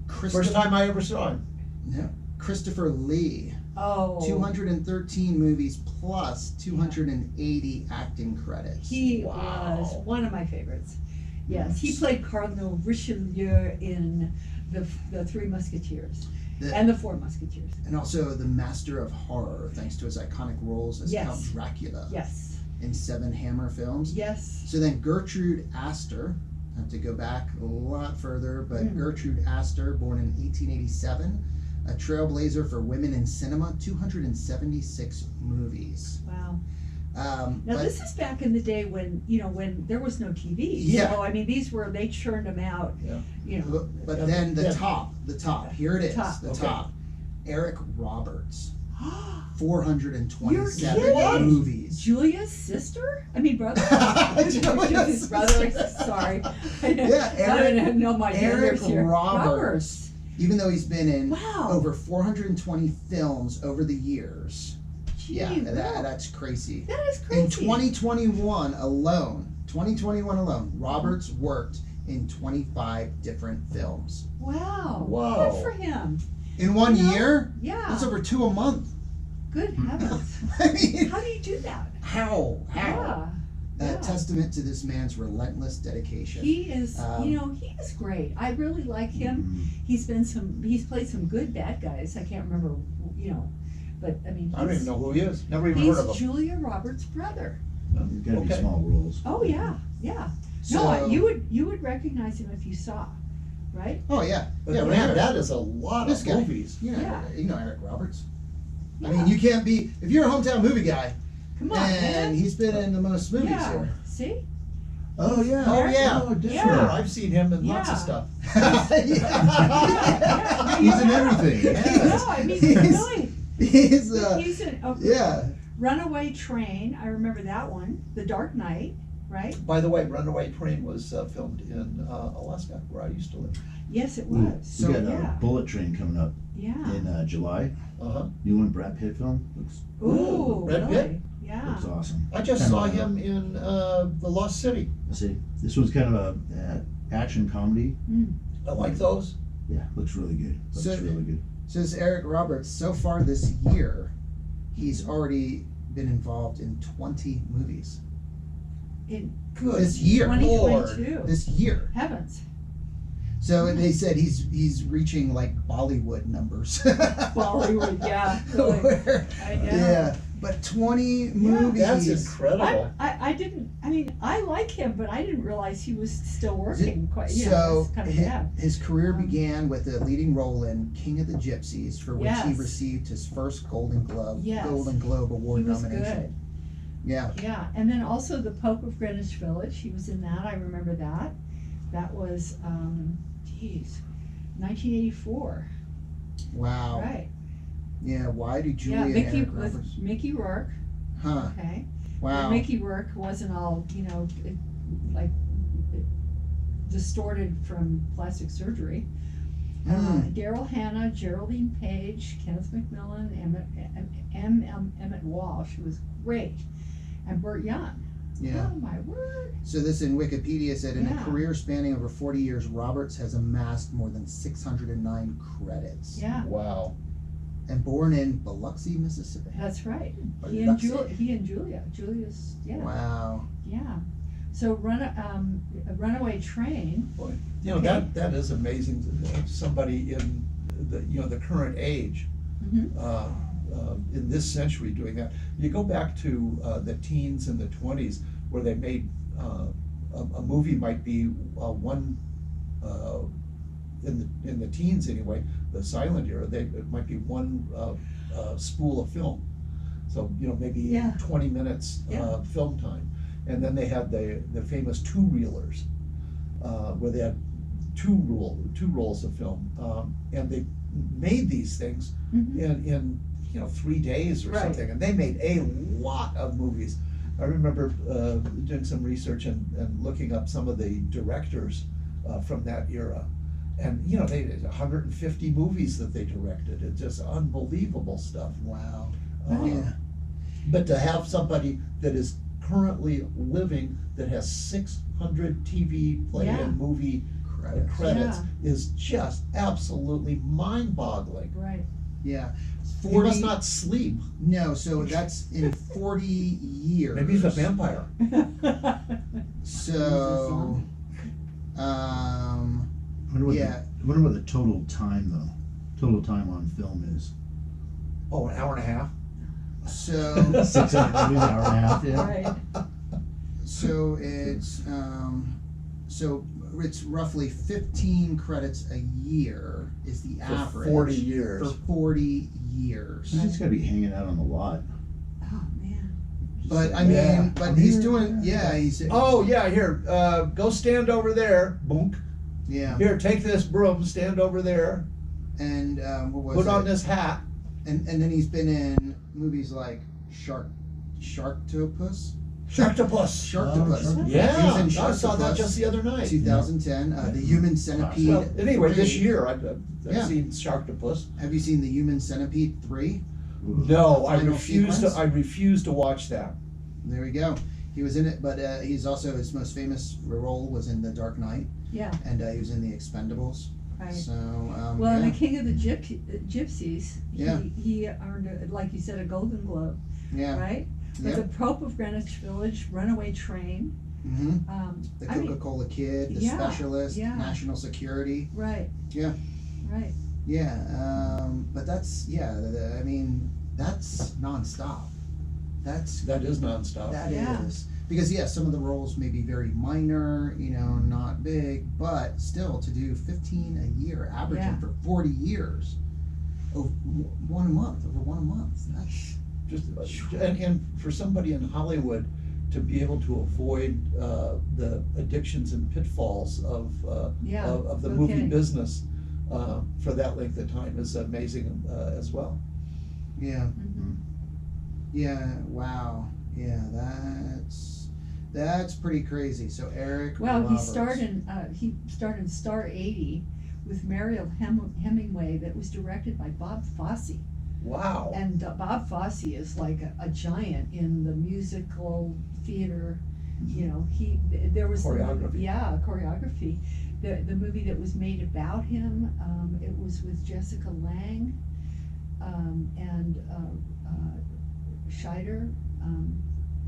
First time I ever saw him. Yeah. Christopher Lee, Oh. 213 movies plus 280 acting credits. He Wow. was one of my favorites. Yes, he Yes. played Cardinal Richelieu in the Three Musketeers The- and the Four Musketeers. And also the master of horror, thanks to his iconic roles as Yes. Count Dracula Yes, in 7 Hammer films. yes. So then Gertrude Astor, I have to go back a lot further, but Mm. Gertrude Astor, born in 1887, a trailblazer for women in cinema, 276 movies. Wow. Now But this is back in the day when when there was no TV. Yeah. So I mean, they churned them out. Yeah. but Yeah, then the yeah. top, here it is, Top. the Okay. top. Eric Roberts, You're 427 kidding. movies. Julia's sister? I mean, brother. Julia's brother. sister. Sorry. Yeah, I don't know my Eric genders here. Roberts. Even though he's been in Wow. over 420 films over the years. Gee, Yeah, wow. that's crazy. That is crazy. In 2021 alone, Roberts worked in 25 different films. Wow. Wow. Good for him. In one You know, year? Yeah. That's over 2 a month. Good heavens. I mean, How do you do that? how? Yeah. Yeah. Testament to this man's relentless dedication. He is, Um, he is great. I really like him. He's played some good bad guys. I can't remember, but I mean, I don't even know who he is. Never even he's heard of him. Julia Roberts' brother. There's gotta be Okay. small roles. Oh yeah, yeah. So, No, you would recognize him if you saw, right? Oh yeah, But yeah. Right man, here. that is a lot This of guy. movies. You know, Yeah. Eric Roberts. I Yeah. mean, you can't be if you're a hometown movie guy, Come on, and man. he's been in the most movies Yeah. here. See? Oh yeah. Oh yeah. Oh, definitely. Sure, I've seen him in lots of Yeah. stuff. Yeah. He's in everything. Yeah. No, I mean He's- really. He's He's in yeah. Runaway Train. I remember that one. The Dark Knight, right? By the way, Runaway Train was filmed in Alaska, where I used to live. Yes, it We was. So- got yeah. a Bullet Train coming up Yeah. in July. Uh-huh. New one, Brad Pitt film. Ooh, Brad really? Pitt? Yeah. Looks awesome. I just Kinda saw like him in The Lost City. I see. This one's kind of a action comedy. I like those. Yeah, looks really good. Looks So- really good. Says Eric Roberts. So far this year, he's already been involved in 20 movies. In Good This year. Lord. 2022. This year. Heavens. So and they said he's reaching like Bollywood numbers. Bollywood, yeah. Really. Where- I know. yeah, but 20 movies. That's incredible. I mean, I like him, but I didn't realize he was still working quite, So that's kind of his, sad. his career began with a leading role in King of the Gypsies, for which he Yes. received his first Golden Globe Yes. Award He was nomination. good. Yeah. Yeah, and then also the Pope of Greenwich Village, he was in that, I remember that. That was, 1984, Wow. right. Yeah. Why do Julia Yeah, and Mickey, Eric with Roberts? Mickey Rourke, Huh. okay. Wow. And Mickey Rourke wasn't all, like distorted from plastic surgery. Daryl Hannah, Geraldine Page, Kenneth McMillan, Emmett Walsh, who was great, and Burt Young. Yeah. Oh my word. So this in Wikipedia said, in a Yeah. career spanning over 40 years, Roberts has amassed more than 609 credits. Yeah, Wow. And born in Biloxi, Mississippi. that's right. Biloxi. He and Julia's, yeah. Wow. Yeah. So Runaway Train. Boy, you know, Okay. that is amazing. Somebody in the current age, Mhm. in this century doing that. You go back to the teens and the 20s where they made a movie might be one in the teens anyway, the silent era. It might be one spool of film. So maybe Yeah. 20 minutes Yeah. film time, and then they had the famous two-reelers where they had two rolls of film, and they made these things Mhm. in 3 days or Right. something, and they made a lot of movies. I remember doing some research and looking up some of the directors from that era, and they did 150 movies that they directed. It's just unbelievable stuff. Wow. Right. Yeah. But to have somebody that is currently living that has 600 TV play Yeah. and movie Credits. credits is just absolutely mind-boggling. Right. Yeah. He 40. must not sleep. No, so that's in 40 years. Maybe he's a vampire. So, I wonder what yeah. I wonder what the total time though. Total time on film is. Oh, an hour and a half? So, 600 movies, hour and a half. Yeah. Right. so it's roughly 15 credits a year is the For average 40 years. For 40 years. He's just got to be hanging out on the lot. Oh man. But I mean, Yeah. but he's doing, yeah, he's, Oh, yeah, here, go stand over there. Boonk. yeah. Here, take this broom, stand over there. And what was Put it? on this hat. And then he's been in movies like Sharktopus. Sharktopus. Sharktopus. Oh, Yeah, He was in I saw that Sharktopus, just the other night. 2010. The Human Centipede. Well, anyway, 3. this year I've Yeah. seen Sharktopus. Have you seen the Human Centipede 3? No, I Final refuse sequence? to. I refuse to watch that. There we go. He was in it, but he's also, his most famous role was in The Dark Knight, Yeah. and he was in The Expendables. Right. So, Well, yeah. in The King of the Gypsies, Yeah. he earned, like you said, a Golden Globe, Yeah. right? But Yeah. The Pope of Greenwich Village, Runaway Train, hmm The I mean, Coca-Cola Kid, The yeah, Specialist, yeah. National Security. right. Yeah. Right. Yeah. But that's, I mean, that's nonstop. That is nonstop. That Yeah. is. Because, yeah, some of the roles may be very minor, not big, but still to do 15 a year, averaging Yeah. for 40 years, over 1 a month, that's, Just and for somebody in Hollywood to be able to avoid the addictions and pitfalls of Yeah, of the no movie kidding. business for that length of time is amazing as well. yeah, Mhm. yeah, wow, yeah, that's pretty crazy. So Eric Well, he Roberts. starred in Star 80 with Mariel Hemingway that was directed by Bob Fosse. Wow. And Bob Fosse is like a giant in the musical theater. There was Choreography. choreography. The movie that was made about him, it was with Jessica Lange and Scheider.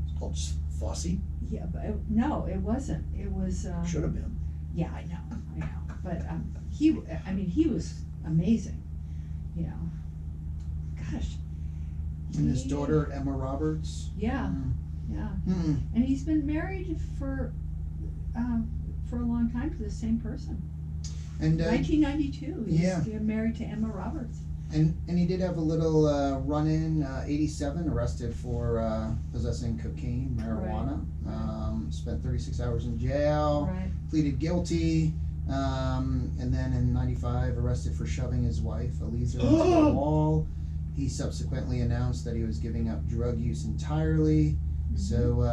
It's called Fosse. Yeah, but no, it wasn't. It was. Should have been. Yeah, I know. But he was amazing. Gosh. And his He- daughter Emma Roberts. Yeah, yeah. Mm. And he's been married for a long time to the same person. And 1992. He yeah. was married to Emma Roberts. And he did have a little run-in, 87, arrested for possessing cocaine, marijuana. Spent 36 hours in jail, Right. pleaded guilty, and then in 95, arrested for shoving his wife, Eliza, into a wall. He subsequently announced that he was giving up drug use entirely. So,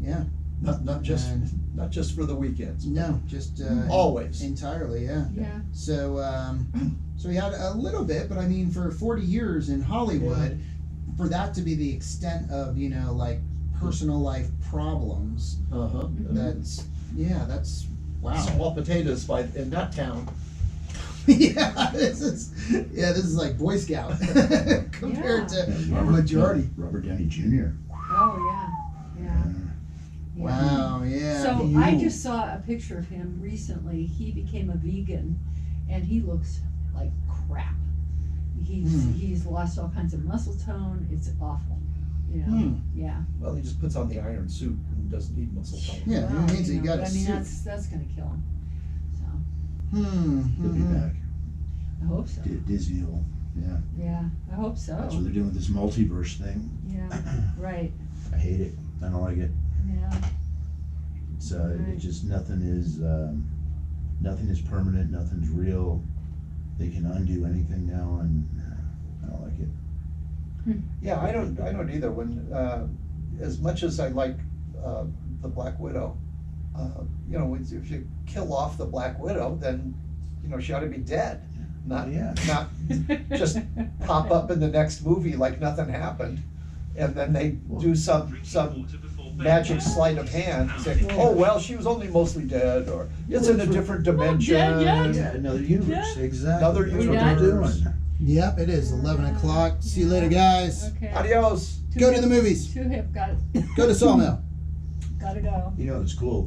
yeah. Not just And- not just for the weekends. No, just Always. entirely, yeah. Yeah. So, so he had a little bit, but I mean, for 40 years in Hollywood, for that to be the extent of, like personal life problems. Uh-huh. That's wow. Small potatoes in that town. This is like Boy Scout compared to majority. Robert Downey Jr. Oh yeah. Wow, yeah. So I just saw a picture of him recently. He became a vegan, and he looks like crap. He's lost all kinds of muscle tone. It's awful. You know. Yeah. Well, he just puts on the iron suit and doesn't need muscle tone. Yeah, Well, he means he you know, got but a I mean, suit. that's gonna kill him. So He'll be back. I hope so. Disney will. Yeah. Yeah, I hope so. That's what they're doing with this multiverse thing. Yeah. Right. I hate it. I don't like it. Yeah. It's Right. it just nothing is permanent. Nothing's real. They can undo anything now, and I don't like it. Yeah, I don't either. When as much as I like the Black Widow, you know, if you kill off the Black Widow, then you know she ought to be dead, not just pop up in the next movie like nothing happened, and then they do some magic sleight of hand and say, oh well, she was only mostly dead, or it's in a different dimension. Yeah. Yeah, another universe. Yeah. Exactly. Another That's what they're universe. doing. Yep, it is 11 o'clock. See you later, guys. Okay. Adios. Go to the movies. Too hip. Got it. Go to Sawmill. Gotta go. You know, it's cool.